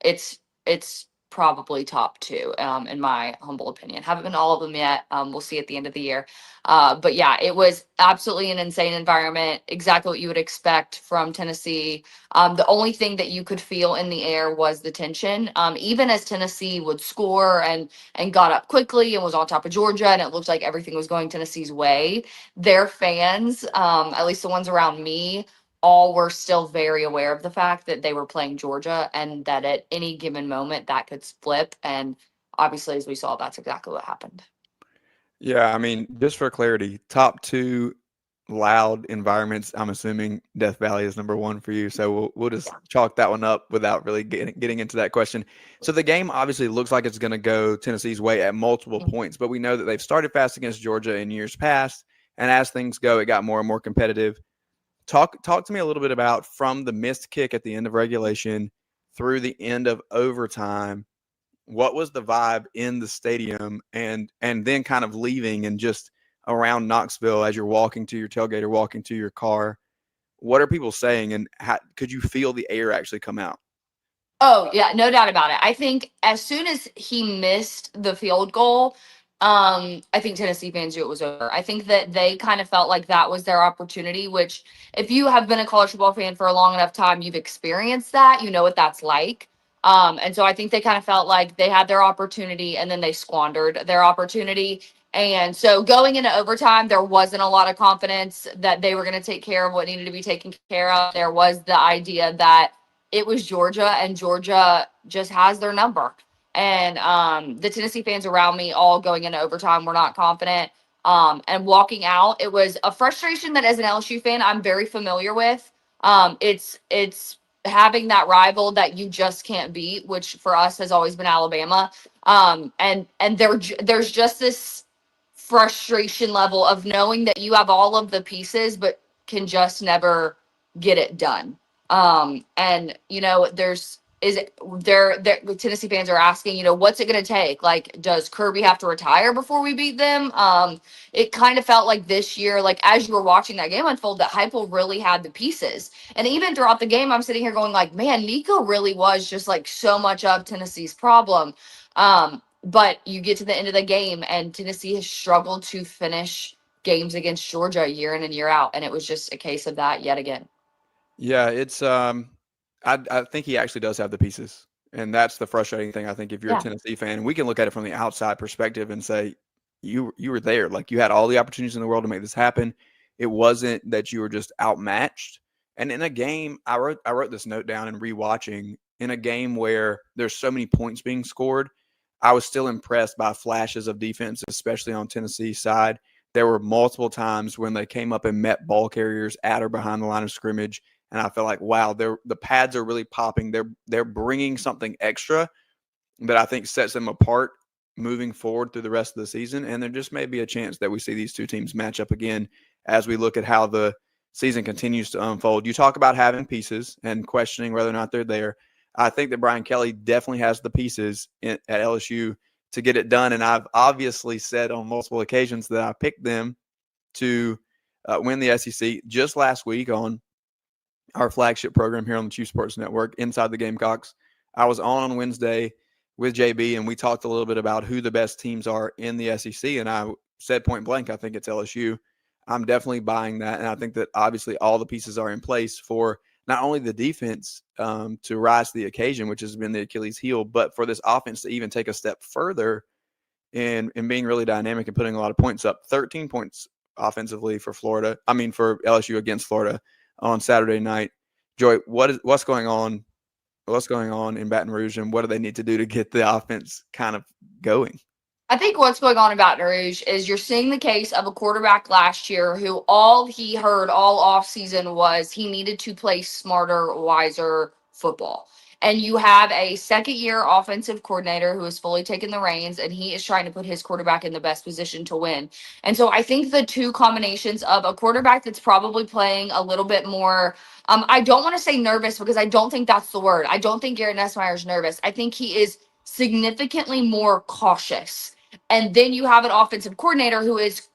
[SPEAKER 11] it's probably top two, in my humble opinion. Haven't been to all of them yet. We'll see at the end of the year. But yeah, it was absolutely an insane environment. Exactly what you would expect from Tennessee. The only thing that you could feel in the air was the tension. Even as Tennessee would score and got up quickly and was on top of Georgia, and it looked like everything was going Tennessee's way, their fans, at least the ones around me, all were still very aware of the fact that they were playing Georgia and that at any given moment that could flip. And obviously, as we saw, that's exactly what happened.
[SPEAKER 2] Yeah, I mean, just for clarity, top two loud environments, I'm assuming Death Valley is number one for you. So we'll just chalk that one up without really getting into that question. So the game obviously looks like it's going to go Tennessee's way at multiple points, but we know that they've started fast against Georgia in years past. And as things go, it got more and more competitive. Talk to me a little bit about from the missed kick at the end of regulation through the end of overtime. What was the vibe in the stadium, and then kind of leaving and just around Knoxville as you're walking to your tailgate or walking to your car? What are people saying, and how could you feel the air actually come out?
[SPEAKER 11] Oh, yeah, no doubt about it. I think as soon as he missed the field goal, I think Tennessee fans knew it was over. I think that they kind of felt like that was their opportunity, which if you have been a college football fan for a long enough time, you've experienced that, you know what that's like. And so I think they kind of felt like they had their opportunity and then they squandered their opportunity. And so going into overtime, there wasn't a lot of confidence that they were going to take care of what needed to be taken care of. There was the idea that it was Georgia, and Georgia just has their number. And the Tennessee fans around me, all going into overtime, were not confident. And walking out, it was a frustration that as an LSU fan, I'm very familiar with. It's having that rival that you just can't beat, which for us has always been Alabama. And there's just this frustration level of knowing that you have all of the pieces, but can just never get it done. And you know, Tennessee fans are asking, you know, what's it going to take? Like, does Kirby have to retire before we beat them? It kind of felt like this year, like as you were watching that game unfold, that Heupel really had the pieces. And even throughout the game, I'm sitting here going like, man, Nico really was just like so much of Tennessee's problem. But you get to the end of the game and Tennessee has struggled to finish games against Georgia year in and year out. And it was just a case of that yet again.
[SPEAKER 2] Yeah, it's I think he actually does have the pieces, and that's the frustrating thing. I think if you're a Tennessee fan, we can look at it from the outside perspective and say you were there, like you had all the opportunities in the world to make this happen. It wasn't that you were just outmatched. And in a game, I wrote this note down and rewatching, in a game where there's so many points being scored, I was still impressed by flashes of defense, especially on Tennessee's side. There were multiple times when they came up and met ball carriers at or behind the line of scrimmage. And I felt like, wow, the pads are really popping. They're bringing something extra that I think sets them apart moving forward through the rest of the season. And there just may be a chance that we see these two teams match up again as we look at how the season continues to unfold. You talk about having pieces and questioning whether or not they're there. I think that Brian Kelly definitely has the pieces at LSU to get it done. And I've obviously said on multiple occasions that I picked them to win the SEC. Just last week on our flagship program here on the Chief Sports Network, Inside the Gamecocks, I was on Wednesday with JB, and we talked a little bit about who the best teams are in the SEC. And I said point blank, I think it's LSU. I'm definitely buying that. And I think that obviously all the pieces are in place for not only the defense to rise to the occasion, which has been the Achilles heel, but for this offense to even take a step further in being really dynamic and putting a lot of points up. 13 points offensively for LSU against Florida on Saturday night. Joy, what's going on? What's going on in Baton Rouge, and what do they need to do to get the offense kind of going?
[SPEAKER 11] I think what's going on in Baton Rouge is you're seeing the case of a quarterback last year who all he heard all offseason was he needed to play smarter, wiser football. And you have a second-year offensive coordinator who has fully taken the reins, and he is trying to put his quarterback in the best position to win. And so I think the two combinations of a quarterback that's probably playing a little bit more, I don't want to say nervous because I don't think that's the word. I don't think Garrett Nussmeier is nervous. I think he is significantly more cautious. And then you have an offensive coordinator who is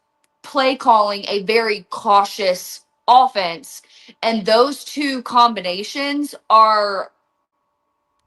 [SPEAKER 11] play calling a very cautious offense. And those two combinations are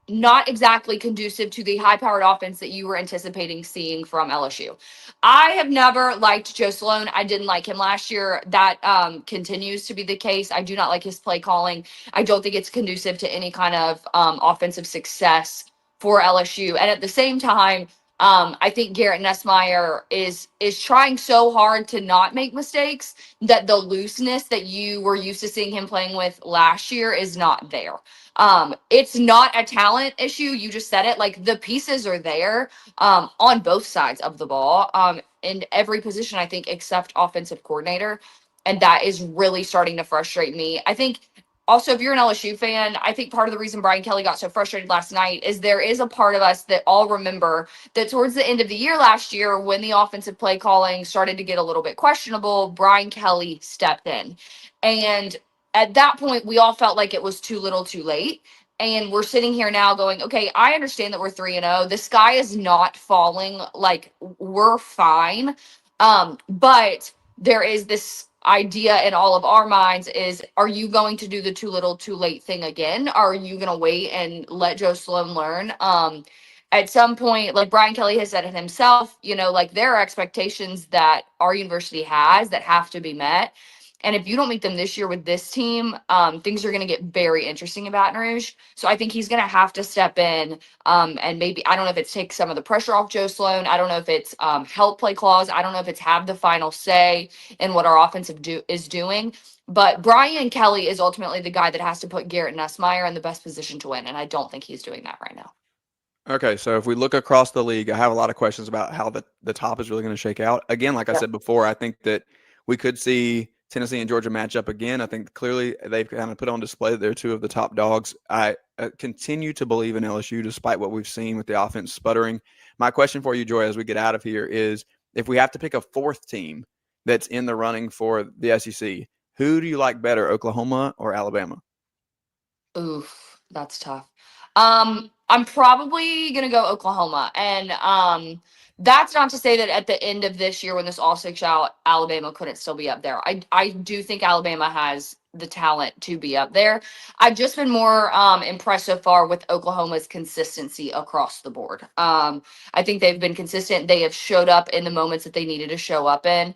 [SPEAKER 11] not exactly conducive to the high-powered offense that you were anticipating seeing from LSU. I have never liked Joe Sloan. I didn't like him last year. That continues to be the case. I do not like his play calling. I don't think it's conducive to any kind of offensive success for LSU. And at the same time, I think Garrett Nussmeier is trying so hard to not make mistakes that the looseness that you were used to seeing him playing with last year is not there. It's not a talent issue. You just said it. Like, the pieces are there on both sides of the ball, in every position, I think, except offensive coordinator. And that is really starting to frustrate me. I think also, if you're an LSU fan, I think part of the reason Brian Kelly got so frustrated last night is there is a part of us that all remember that towards the end of the year last year, when the offensive play calling started to get a little bit questionable, Brian Kelly stepped in. And at that point, we all felt like it was too little too late. And we're sitting here now going, okay, I understand that we're 3-0. The sky is not falling. Like, we're fine. But there is this idea in all of our minds is, are you going to do the too little too late thing again? Are you going to wait and let Joe Sloan learn? At some point, like Brian Kelly has said it himself, like, there are expectations that our university has that have to be met. And if you don't meet them this year with this team, things are going to get very interesting in Baton Rouge. So I think he's going to have to step in, and maybe, I don't know if it's take some of the pressure off Joe Sloan. I don't know if it's help play clause. I don't know if it's have the final say in what our offensive is doing. But Brian Kelly is ultimately the guy that has to put Garrett Nussmeier in the best position to win. And I don't think he's doing that right now.
[SPEAKER 2] Okay, so if we look across the league, I have a lot of questions about how the top is really going to shake out. Again, like I said before, I think that we could see Tennessee and Georgia match up again. I think clearly they've kind of put on display that they're two of the top dogs. I continue to believe in LSU despite what we've seen with the offense sputtering. My question for you, Joy, as we get out of here is, if we have to pick a fourth team that's in the running for the SEC, who do you like better, Oklahoma or Alabama?
[SPEAKER 11] Oof, that's tough. I'm probably going to go Oklahoma. And that's not to say that at the end of this year, when this all shakes out, Alabama couldn't still be up there. I do think Alabama has the talent to be up there. I've just been more impressed so far with Oklahoma's consistency across the board. I think they've been consistent. They have showed up in the moments that they needed to show up in.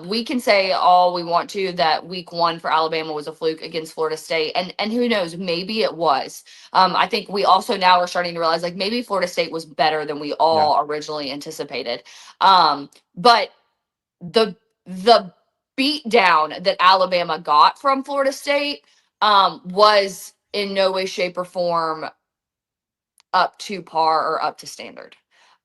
[SPEAKER 11] We can say all we want to that week one for Alabama was a fluke against Florida State. And who knows, maybe it was. I think we also now are starting to realize, like, maybe Florida State was better than we all originally anticipated. But the beat down that Alabama got from Florida State was in no way, shape, or form up to par or up to standard.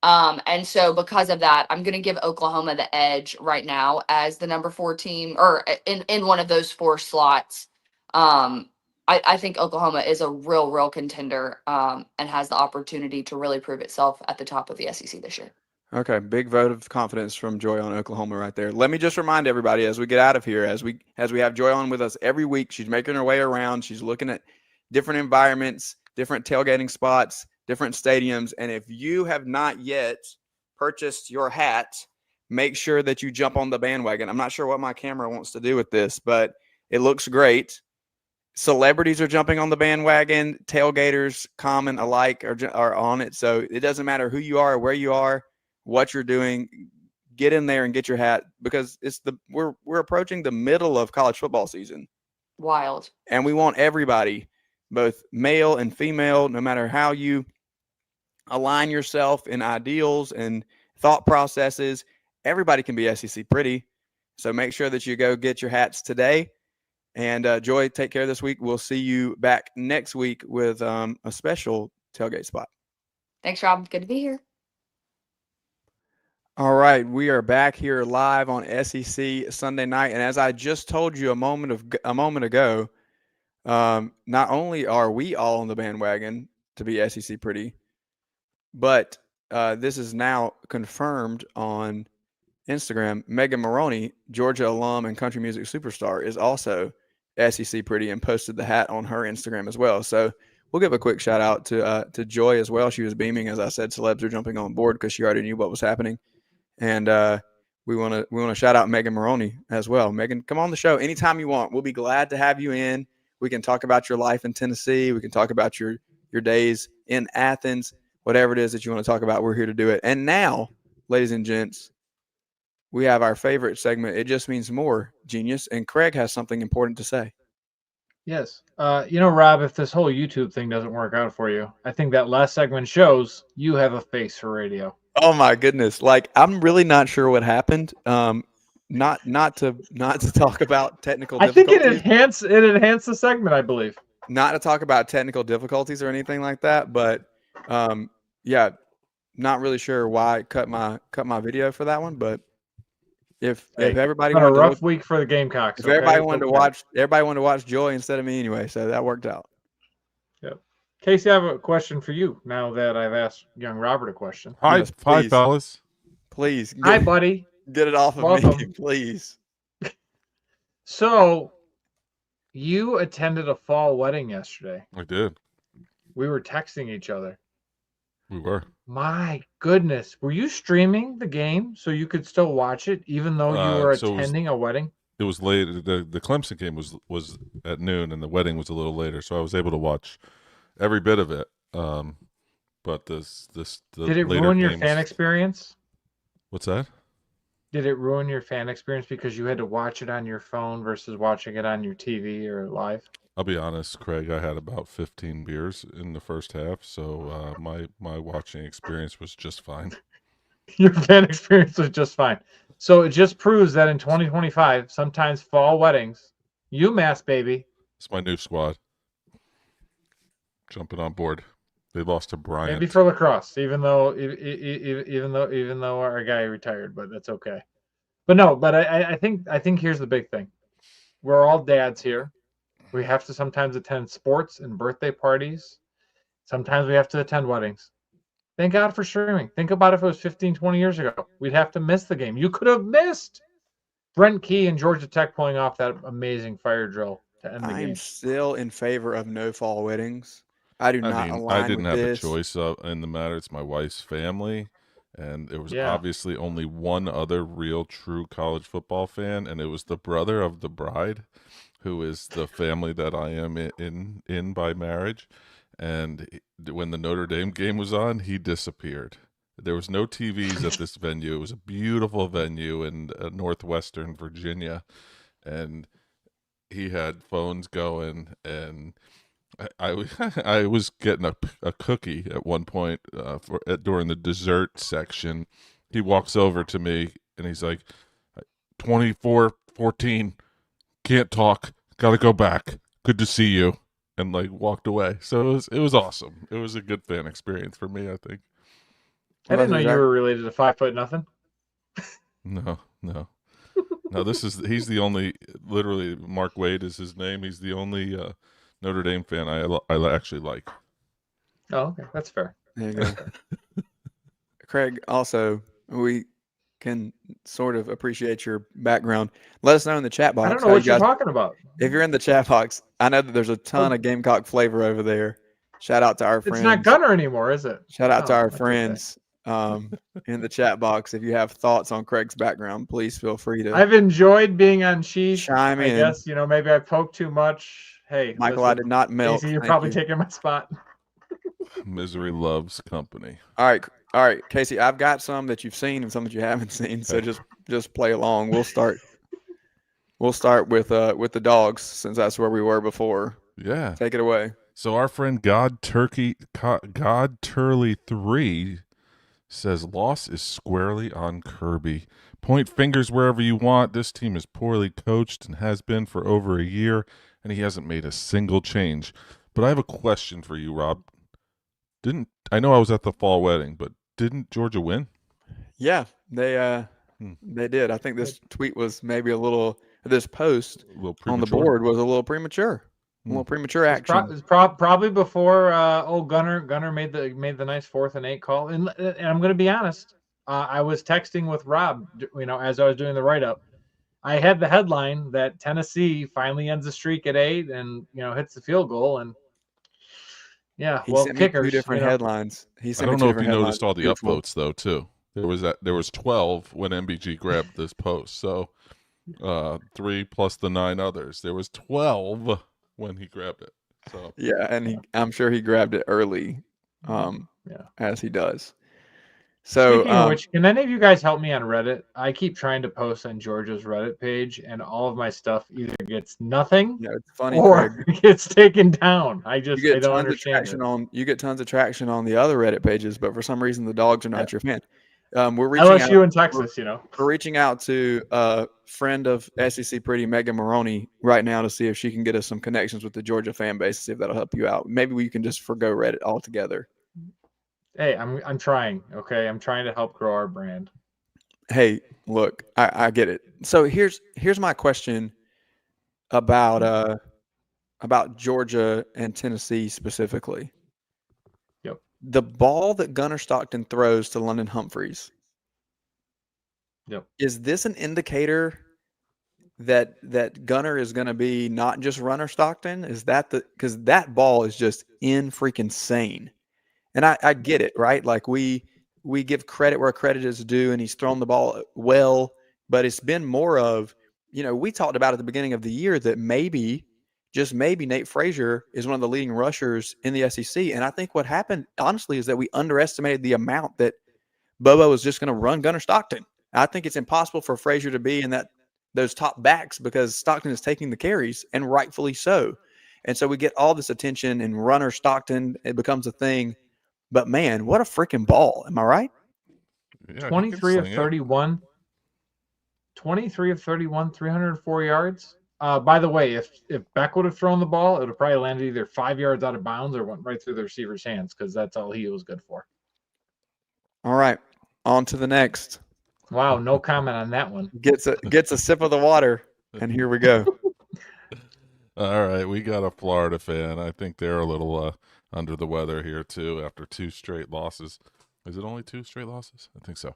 [SPEAKER 11] And so because of that, I'm going to give Oklahoma the edge right now as the number 4 team, or in one of those 4 slots. I think Oklahoma is a real contender, and has the opportunity to really prove itself at the top of the SEC this year.
[SPEAKER 2] Okay, big vote of confidence from Joy on Oklahoma right there. Let me just remind everybody as we get out of here, as we have Joy on with us every week, she's making her way around. She's looking at different environments, different tailgating spots, different stadiums. And if you have not yet purchased your hat, make sure that you jump on the bandwagon. I'm not sure what my camera wants to do with this, but it looks great. Celebrities are jumping on the bandwagon. Tailgaters, common alike, are on it. So it doesn't matter who you are or where you are, what you're doing. Get in there and get your hat, because we're approaching the middle of college football season.
[SPEAKER 11] Wild.
[SPEAKER 2] And we want everybody, both male and female, no matter how you align yourself in ideals and thought processes, everybody can be SEC pretty. So make sure that you go get your hats today. And Joy, take care this week. We'll see you back next week with a special tailgate spot.
[SPEAKER 11] Thanks, Rob. Good to be here.
[SPEAKER 2] All right, we are back here live on SEC Sunday night, and as I just told you a moment ago, not only are we all on the bandwagon, to be SEC pretty. But this is now confirmed on Instagram. Megan Maroney, Georgia alum and country music superstar, is also SEC pretty and posted the hat on her Instagram as well. So we'll give a quick shout out to Joy as well. She was beaming, as I said. Celebs are jumping on board because she already knew what was happening, and we want to shout out Megan Maroney as well. Megan, come on the show anytime you want. We'll be glad to have you in. We can talk about your life in Tennessee. We can talk about your days in Athens, whatever it is that you want to talk about. We're here to do it. And now, ladies and gents, we have our favorite segment. It just means more, Genius. And Craig has something important to say.
[SPEAKER 3] Yes. Rob, if this whole YouTube thing doesn't work out for you, I think that last segment shows you have a face for radio.
[SPEAKER 2] Oh my goodness. Like, I'm really not sure what happened. Not to talk about technical difficulties.
[SPEAKER 3] I think it enhanced the segment, I believe.
[SPEAKER 2] Not to talk about technical difficulties or anything like that, but yeah, not really sure why I cut my video for that one, but if everybody
[SPEAKER 3] had a rough
[SPEAKER 2] to
[SPEAKER 3] week for the Gamecocks.
[SPEAKER 2] If everybody wanted to watch Joy instead of me anyway, so that worked out.
[SPEAKER 3] Yep. Casey, I have a question for you now that I've asked young Robert a question.
[SPEAKER 8] Hi,
[SPEAKER 2] Yes,
[SPEAKER 8] hi, fellas.
[SPEAKER 2] Please.
[SPEAKER 3] Hi, buddy.
[SPEAKER 2] Get it off of
[SPEAKER 3] Welcome.
[SPEAKER 2] me, please.
[SPEAKER 3] So, you attended a fall wedding yesterday.
[SPEAKER 9] I did.
[SPEAKER 3] We were texting each other.
[SPEAKER 9] We were.
[SPEAKER 3] My goodness. Were you streaming the game so you could still watch it even though you were attending a wedding?
[SPEAKER 9] It was late. The Clemson game was at noon, and the wedding was a little later, so I was able to watch every bit of it. But the
[SPEAKER 3] did it ruin your fan experience?
[SPEAKER 9] What's that?
[SPEAKER 3] Did it ruin your fan experience because you had to watch it on your phone versus watching it on your TV or live?
[SPEAKER 9] I'll be honest, Craig. I had about 15 beers in the first half, so my watching experience was just fine.
[SPEAKER 3] Your fan experience was just fine. So it just proves that in 2025, sometimes fall weddings, UMass, baby.
[SPEAKER 9] It's my new squad. Jumping on board. They lost to Bryant.
[SPEAKER 3] Maybe for lacrosse, even though our guy retired, but that's okay. But no, but I think here's the big thing. We're all dads here. We have to sometimes attend sports and birthday parties. Sometimes we have to attend weddings. Thank God for streaming. Think about if it was 15, 20 years ago. We'd have to miss the game. You could have missed Brent Key and Georgia Tech pulling off that amazing fire drill to end the game.
[SPEAKER 2] I'm still in favor of no fall weddings. I didn't have
[SPEAKER 9] a choice in the matter. It's my wife's family, and there was obviously only one other real true college football fan, and it was the brother of the bride, who is the family that I am in by marriage. And when the Notre Dame game was on, he disappeared. There was no TVs at this venue. It was a beautiful venue in northwestern Virginia, and he had phones going, and I was getting a cookie at one point during the dessert section. He walks over to me, and he's like, 24-14, can't talk, gotta go back. Good to see you. And like walked away. So it was awesome. It was a good fan experience for me, I think.
[SPEAKER 3] I didn't know you were related to 5'0".
[SPEAKER 9] No. He's the only, literally Mark Wade is his name. He's the only Notre Dame fan I actually like.
[SPEAKER 3] Oh, okay. That's fair.
[SPEAKER 2] There you go. Craig, also, we can sort of appreciate your background. Let us know in the chat box.
[SPEAKER 3] I don't know what you're talking about.
[SPEAKER 2] If you're in the chat box, I know that there's a ton of Gamecock flavor over there. Shout out to our friends.
[SPEAKER 3] It's not Gunner anymore, is it?
[SPEAKER 2] Shout out to our friends in the chat box. If you have thoughts on Craig's background, please feel free to.
[SPEAKER 3] I've enjoyed being on Sheesh.
[SPEAKER 2] Chime in.
[SPEAKER 3] I guess, maybe I poked too much. Hey,
[SPEAKER 2] Michael, I did not melt.
[SPEAKER 3] Casey, you're probably taking my spot.
[SPEAKER 9] Misery loves company.
[SPEAKER 2] All right, Casey, I've got some that you've seen and some that you haven't seen. So just play along. We'll start with the Dawgs, since that's where we were before.
[SPEAKER 9] Yeah.
[SPEAKER 2] Take it away.
[SPEAKER 9] So our friend God Turley 3 says loss is squarely on Kirby. Point fingers wherever you want. This team is poorly coached and has been for over a year, and he hasn't made a single change. But I have a question for you, Rob. I know I was at the fall wedding, but didn't Georgia win?
[SPEAKER 2] Yeah, they did. I think this tweet was maybe this post
[SPEAKER 9] a little
[SPEAKER 2] on the board was a little premature. A little premature action.
[SPEAKER 3] It's probably before Gunner made the nice 4th and 8 call. And I'm going to be honest. I was texting with Rob, as I was doing the write up. I had the headline that Tennessee finally ends the streak at 8 and hits the field goal. And yeah,
[SPEAKER 2] he sent
[SPEAKER 3] kickers,
[SPEAKER 2] me 2 different headlines.
[SPEAKER 9] I don't know if you noticed all the upvotes though too. There was 12 when MBG grabbed this post. So 3 plus the 9 others. There was 12 when he grabbed it. So
[SPEAKER 2] yeah, and I'm sure he grabbed it early, as he does. So
[SPEAKER 3] speaking of which, can any of you guys help me on Reddit? I keep trying to post on Georgia's Reddit page, and all of my stuff either gets nothing,
[SPEAKER 2] it's funny,
[SPEAKER 3] or
[SPEAKER 2] Craig.
[SPEAKER 3] gets taken down. I don't understand it.
[SPEAKER 2] You get tons of traction on the other Reddit pages, but for some reason the Dogs are not your fan. We're reaching
[SPEAKER 3] LSU
[SPEAKER 2] out,
[SPEAKER 3] in Texas,
[SPEAKER 2] We're reaching out to a friend of SEC Pretty, Megan Maroney, right now to see if she can get us some connections with the Georgia fan base, see if that'll help you out. Maybe we can just forgo Reddit altogether.
[SPEAKER 3] Hey, I'm trying. Okay, I'm trying to help grow our brand.
[SPEAKER 2] Hey, look, I get it. So here's my question about Georgia and Tennessee specifically.
[SPEAKER 3] Yep.
[SPEAKER 2] The ball that Gunnar Stockton throws to London Humphreys.
[SPEAKER 3] Yep.
[SPEAKER 2] Is this an indicator that Gunnar is going to be not just runner Stockton? Is that because that ball is just freaking sane. And I get it, right? Like we give credit where credit is due, and he's thrown the ball well, but it's been more of, we talked about at the beginning of the year that maybe, just maybe, Nate Frazier is one of the leading rushers in the SEC. And I think what happened, honestly, is that we underestimated the amount that Bobo was just going to run Gunnar Stockton. I think it's impossible for Frazier to be in those top backs because Stockton is taking the carries, and rightfully so. And so we get all this attention, and runner Stockton, it becomes a thing. But man, what a freaking ball. Am I right?
[SPEAKER 9] Yeah,
[SPEAKER 3] 23 of 31. 23 of 31, 304 yards. By the way, if Beck would have thrown the ball, it would have probably landed either 5 yards out of bounds or went right through the receiver's hands, because that's all he was good for.
[SPEAKER 2] All right. On to the next.
[SPEAKER 3] Wow, no comment on that one.
[SPEAKER 2] Gets a sip of the water, and here we go.
[SPEAKER 9] All right, we got a Florida fan. I think they're a little under the weather here too after 2 straight losses. Is it only 2 straight losses? I think so.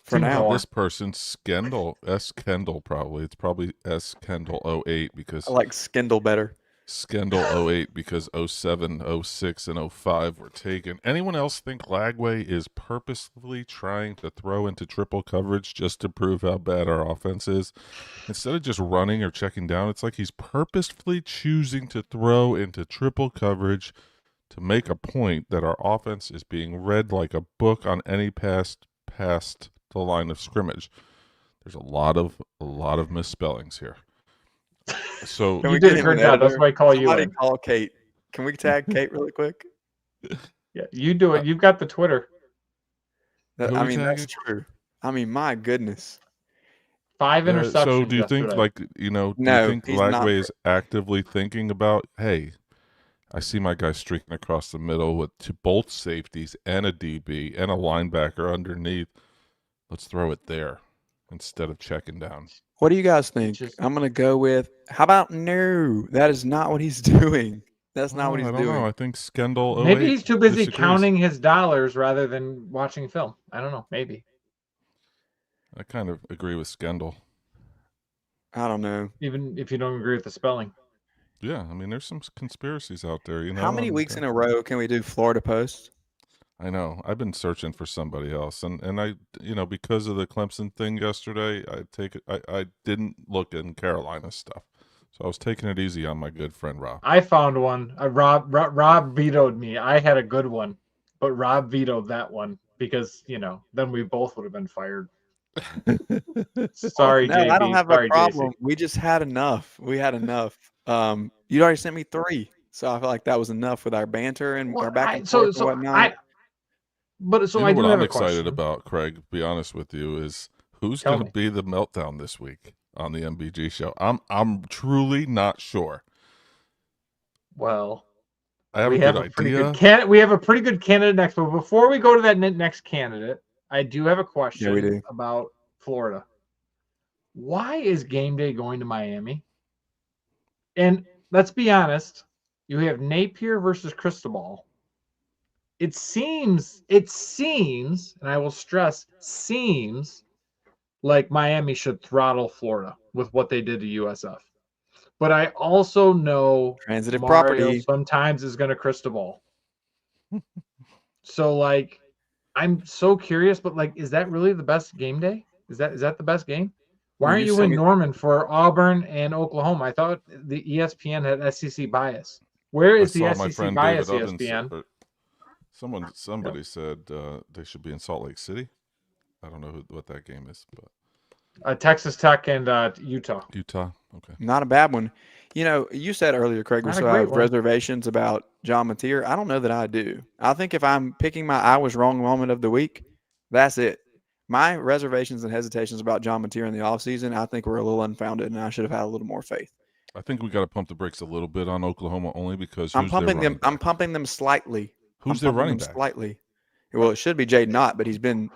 [SPEAKER 2] For now,
[SPEAKER 9] this person, Skendall, S. Kendall, probably. It's probably S. Kendall 08 because
[SPEAKER 2] I like Skendall better.
[SPEAKER 9] Skendall 08 because 07, 06, and 05 were taken. Anyone else think Lagway is purposefully trying to throw into triple coverage just to prove how bad our offense is? Instead of just running or checking down, it's like he's purposefully choosing to throw into triple coverage to make a point that our offense is being read like a book on any pass past the line of scrimmage. There's a lot of misspellings here. So
[SPEAKER 3] you did a great job. That's why I call you.
[SPEAKER 2] Somebody call Kate. Can we tag Kate really quick?
[SPEAKER 3] Yeah, you do it. You've got the Twitter.
[SPEAKER 2] That's true. I mean, my goodness.
[SPEAKER 3] 5 interceptions.
[SPEAKER 9] So do you think,
[SPEAKER 3] yesterday.
[SPEAKER 9] do you think Lagway is actively thinking about, hey, I see my guy streaking across the middle with both safeties and a DB and a linebacker underneath. Let's throw it there instead of checking down.
[SPEAKER 2] What do you guys think? I'm going to go with, how about no? That is not what he's doing. That's not what he's doing.
[SPEAKER 9] I don't know. I think Skendall 08
[SPEAKER 3] maybe he's too busy
[SPEAKER 9] disagrees.
[SPEAKER 3] counting his dollars rather than watching film. I don't know. Maybe.
[SPEAKER 9] I kind of agree with Skendall.
[SPEAKER 2] I don't know.
[SPEAKER 3] Even if you don't agree with the spelling.
[SPEAKER 9] Yeah, I mean, there's some conspiracies out there.
[SPEAKER 2] How many weeks in a row can we do Florida Post?
[SPEAKER 9] I know. I've been searching for somebody else, and I, because of the Clemson thing yesterday, I didn't look in Carolina stuff, so I was taking it easy on my good friend Rob.
[SPEAKER 3] I found one. Rob vetoed me. I had a good one, but Rob vetoed that one because then we both would have been fired. Sorry,
[SPEAKER 2] no,
[SPEAKER 3] JB.
[SPEAKER 2] I don't have
[SPEAKER 3] Sorry,
[SPEAKER 2] a problem.
[SPEAKER 3] JC.
[SPEAKER 2] We just had enough. We had enough. You already sent me 3, so I feel like that was enough with our banter and our back and forth and whatnot.
[SPEAKER 3] But
[SPEAKER 9] I
[SPEAKER 3] do
[SPEAKER 9] what
[SPEAKER 3] have
[SPEAKER 9] I'm
[SPEAKER 3] a
[SPEAKER 9] excited
[SPEAKER 3] question.
[SPEAKER 9] about, Craig, to be honest with you, is who's
[SPEAKER 3] Tell
[SPEAKER 9] going to
[SPEAKER 3] me.
[SPEAKER 9] be the meltdown this week on the MBG show. I'm truly not sure.
[SPEAKER 3] Well,
[SPEAKER 9] I have
[SPEAKER 3] we
[SPEAKER 9] a
[SPEAKER 3] have
[SPEAKER 9] good
[SPEAKER 3] a pretty
[SPEAKER 9] idea.
[SPEAKER 3] good we have a pretty good candidate next. But before we go to that next candidate, I do have a question
[SPEAKER 2] we do.
[SPEAKER 3] about Florida. Why is game day going to Miami? And let's be honest. You have Napier versus Cristobal. It seems, and I will stress, seems like Miami should throttle Florida with what they did to USF. But I also know
[SPEAKER 2] Transitive
[SPEAKER 3] Mario
[SPEAKER 2] property.
[SPEAKER 3] sometimes is going to Cristobal. So, like, I'm so curious, but, like, is that really the best game day? Is that the best game? Why aren't you in Norman for Auburn and Oklahoma? I thought the ESPN had SEC bias. Where is the SEC bias, ESPN?
[SPEAKER 9] Somebody said they should be in Salt Lake City. I don't know what that game is, but
[SPEAKER 3] Texas Tech and Utah.
[SPEAKER 9] Utah, okay.
[SPEAKER 2] Not a bad one. You know, you said earlier, Craig, we still have reservations about John Mateer. I don't know that I do. I think if I'm picking my I was wrong moment of the week, that's it. My reservations and hesitations about John Mateer in the offseason, I think were a little unfounded, and I should have had a little more faith.
[SPEAKER 9] I think we got to pump the brakes a little bit on Oklahoma only because
[SPEAKER 2] I'm pumping them slightly.
[SPEAKER 9] Who's their running back?
[SPEAKER 2] Slightly. Well, it should be Jaden Ott, but he's been.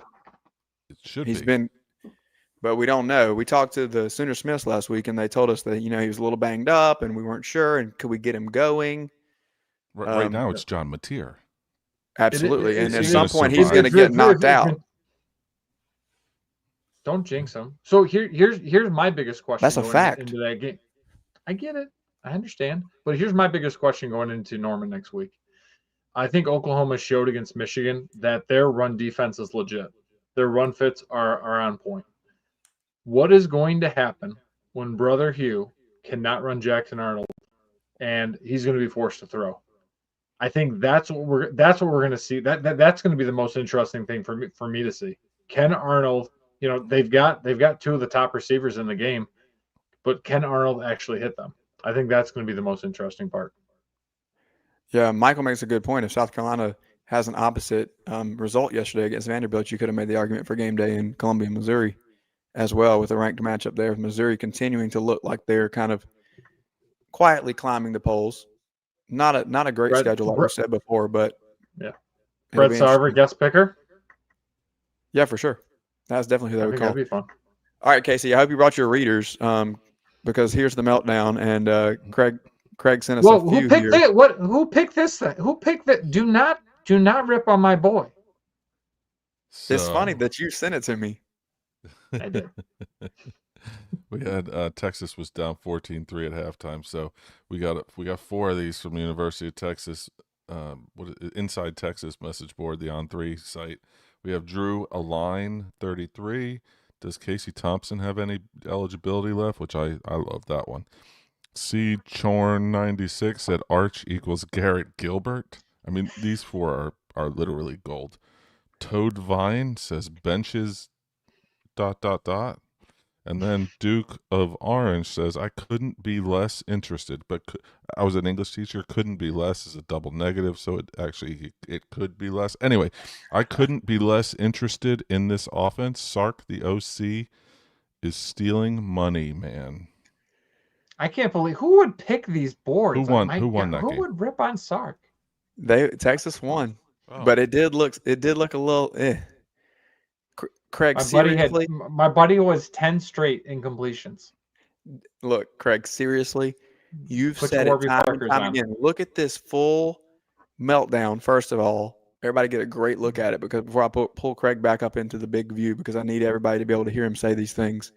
[SPEAKER 2] But we don't know. We talked to the Sooner Smiths last week, and they told us that, you know, he was a little banged up, and we weren't sure. And could we get him going?
[SPEAKER 9] Right now, it's John Mateer.
[SPEAKER 2] Absolutely, and at some point, he's going to get knocked out.
[SPEAKER 3] Don't jinx him. So here's my biggest question.
[SPEAKER 2] That's a fact.
[SPEAKER 3] Into that game. I get it. I understand. But here's my biggest question going into Norman next week. I think Oklahoma showed against Michigan that their run defense is legit. Their run fits are on point. What is going to happen when Brother Hugh cannot run Jackson Arnold and he's going to be forced to throw? I think that's what we're going to see. That's going to be the most interesting thing for me to see. Can Arnold, you know, they've got two of the top receivers in the game, but can Arnold actually hit them? I think that's going to be the most interesting part.
[SPEAKER 2] Yeah, Michael makes a good point. If South Carolina has an opposite result yesterday against Vanderbilt, you could have made the argument for game day in Columbia, Missouri as well, with a ranked matchup there. Missouri continuing to look like they're kind of quietly climbing the polls. Not a great schedule, like we said before, but
[SPEAKER 3] yeah. Brett Sarver, guest picker?
[SPEAKER 2] Yeah, for sure. That's definitely who they would call.
[SPEAKER 3] That'd be fun.
[SPEAKER 2] All right, Casey, I hope you brought your readers because here's the meltdown, and Craig sent us a few
[SPEAKER 3] who picked
[SPEAKER 2] here.
[SPEAKER 3] Who picked this thing? Who picked that? Do not rip on my boy.
[SPEAKER 2] So, it's funny that you sent it to me.
[SPEAKER 3] I did.
[SPEAKER 9] We had Texas was down 14-3 at halftime, so we got four of these from the University of Texas, Inside Texas message board, the On3 site. We have Drew Align 33. Does Casey Thompson have any eligibility left? Which I love that one. C Chorn 96 said Arch equals Garrett Gilbert. I mean, these four are literally gold. Toad Vine says benches ... And then Duke of Orange says, I couldn't be less interested, but I was an English teacher. Couldn't be less is a double negative, so it could be less. Anyway, I couldn't be less interested in this offense. Sark, the OC, is stealing money, man.
[SPEAKER 3] I can't believe who would pick these boards.
[SPEAKER 9] Who won that game?
[SPEAKER 3] Who would rip on Sark?
[SPEAKER 2] Texas won, but it did look a little. Craig,
[SPEAKER 3] my buddy was 10 straight incompletions.
[SPEAKER 2] Look, Craig, seriously, you've said it time and time again. Look at this full meltdown. First of all, everybody get a great look at it, because before I pull Craig back up into the big view, because I need everybody to be able to hear him say these things.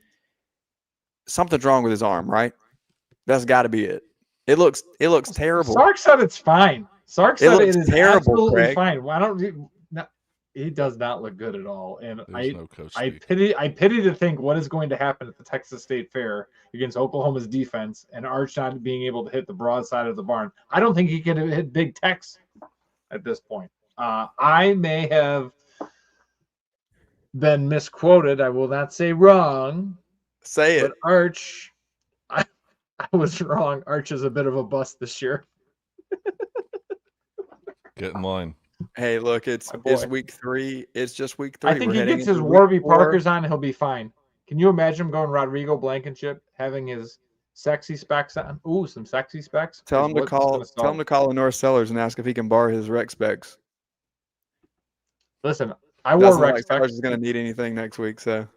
[SPEAKER 2] Something's wrong with his arm, right? That's got to be it. It looks terrible.
[SPEAKER 3] Sark said it's fine. Sark said it is
[SPEAKER 2] terrible,
[SPEAKER 3] absolutely
[SPEAKER 2] Craig.
[SPEAKER 3] fine. Why don't you? He does not look good at all, and I pity to think what is going to happen at the Texas State Fair against Oklahoma's defense and Arch not being able to hit the broad side of the barn. I don't think he could hit Big Tex at this point. I may have been misquoted. I will not say wrong.
[SPEAKER 2] Say it.
[SPEAKER 3] But Arch, I was wrong. Arch is a bit of a bust this year.
[SPEAKER 9] Get in line.
[SPEAKER 2] Hey, look, it's week 3. It's just week 3.
[SPEAKER 3] I think he gets his Warby Parkers on, he'll be fine. Can you imagine him going Rodrigo Blankenship, having his sexy specs on? Ooh, some sexy specs.
[SPEAKER 2] Tell him to call the North Cellars and ask if he can borrow his rec specs.
[SPEAKER 3] Listen, I wore rec specs.
[SPEAKER 2] Cellars is going to need anything next week, so.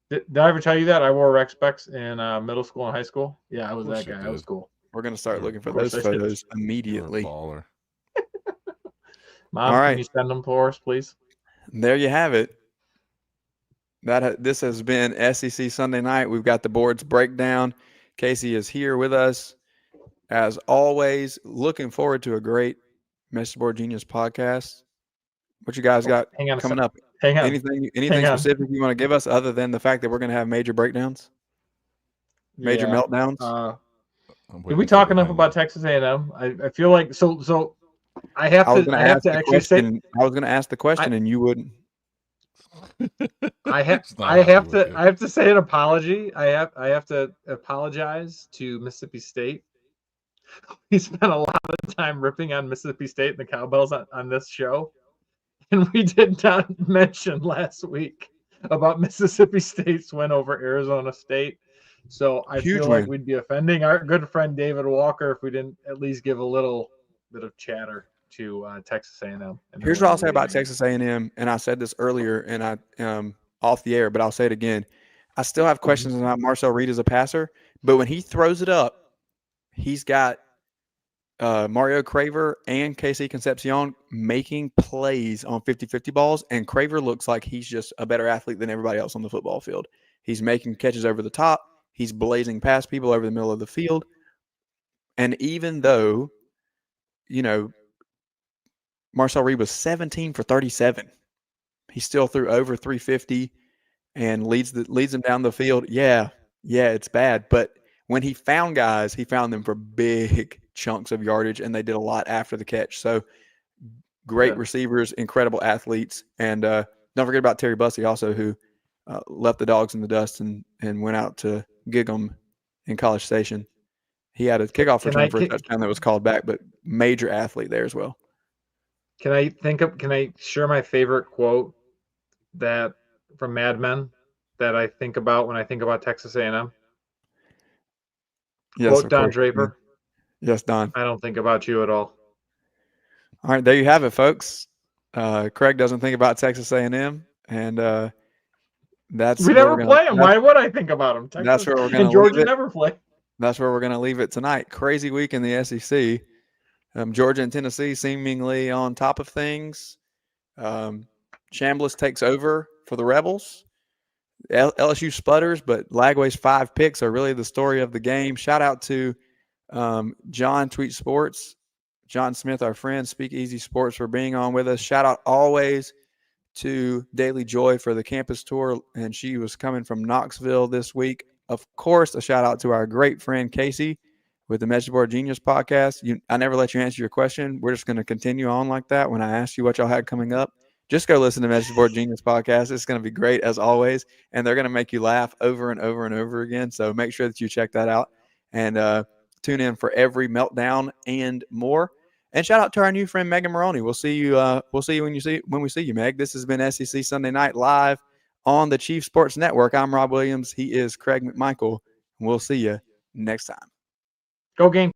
[SPEAKER 3] Did I ever tell you that I wore rec specs in middle school and high school? Yeah, I was that guy. That was cool.
[SPEAKER 2] We're going to start looking for those photos immediately.
[SPEAKER 9] Baller.
[SPEAKER 3] Mom, can you send them for us, please?
[SPEAKER 2] There you have it. This has been SEC Sunday Night. We've got the boards breakdown. Casey is here with us. As always, looking forward to a great Message Board Genius podcast. What you guys got coming up?
[SPEAKER 3] Hang on.
[SPEAKER 2] Anything specific you want to give us other than the fact that we're going to have major breakdowns? Major meltdowns?
[SPEAKER 3] Did we talk enough about Texas A&M? I feel like so I have to actually say
[SPEAKER 2] I was going to ask the question and you wouldn't.
[SPEAKER 3] I have to say an apology. I have to apologize to Mississippi State. We spent a lot of time ripping on Mississippi State and the Cowbells on this show, and we did not mention last week about Mississippi State's win over Arizona State. So I feel like we'd be offending our good friend David Walker if we didn't at least give a little bit of chatter to Texas A&M.
[SPEAKER 2] Here's what I'll say about Texas A&M, and I said this earlier, and I off the air, but I'll say it again. I still have questions about Marcel Reed as a passer, but when he throws it up, he's got Mario Craver and Casey Concepcion making plays on 50-50 balls, and Craver looks like he's just a better athlete than everybody else on the football field. He's making catches over the top. He's blazing past people over the middle of the field. And even though, Marcel Reed was 17 for 37, he still threw over 350 and leads them down the field. Yeah, it's bad. But when he found guys, he found them for big chunks of yardage, and they did a lot after the catch. So great receivers, incredible athletes. And don't forget about Terry Bussey also, who left the Dogs in the dust and went out to gig them in College Station. He had a kickoff return for a touchdown that was called back, but major athlete there as well.
[SPEAKER 3] Can I share my favorite quote that from Mad Men that I think about when I think about Texas A&M?
[SPEAKER 2] Yes,
[SPEAKER 3] quote Don Draper.
[SPEAKER 2] Yes, Don.
[SPEAKER 3] I don't think about you at all.
[SPEAKER 2] All right, there you have it, folks. Craig doesn't think about Texas A&M, and that's
[SPEAKER 3] we never play them. Why would I think about them? Texas,
[SPEAKER 2] that's where we're going to
[SPEAKER 3] Georgia never play.
[SPEAKER 2] That's where we're going to leave it tonight. Crazy week in the SEC. Georgia and Tennessee seemingly on top of things. Chambliss takes over for the Rebels. LSU sputters, but Lagway's 5 picks are really the story of the game. Shout out to John Tweet Sports, John Smith, our friend, Speakeasy Sports, for being on with us. Shout out always to Dailey Joy for the campus tour, and she was coming from Knoxville this week. Of course, a shout out to our great friend Casey with the Message Board Genius podcast. I never let you answer your question. We're just going to continue on like that. When I asked you what y'all had coming up, just go listen to Message Board Genius podcast. It's going to be great as always, and they're going to make you laugh over and over and over again. So make sure that you check that out and tune in for every meltdown and more. And shout out to our new friend Megan Maroney. We'll see you. We'll see you when we see you, Meg. This has been SEC Sunday Night live on the Chief Sports Network. I'm Rob Williams. He is Craig McMichael. We'll see you next time.
[SPEAKER 3] Go game.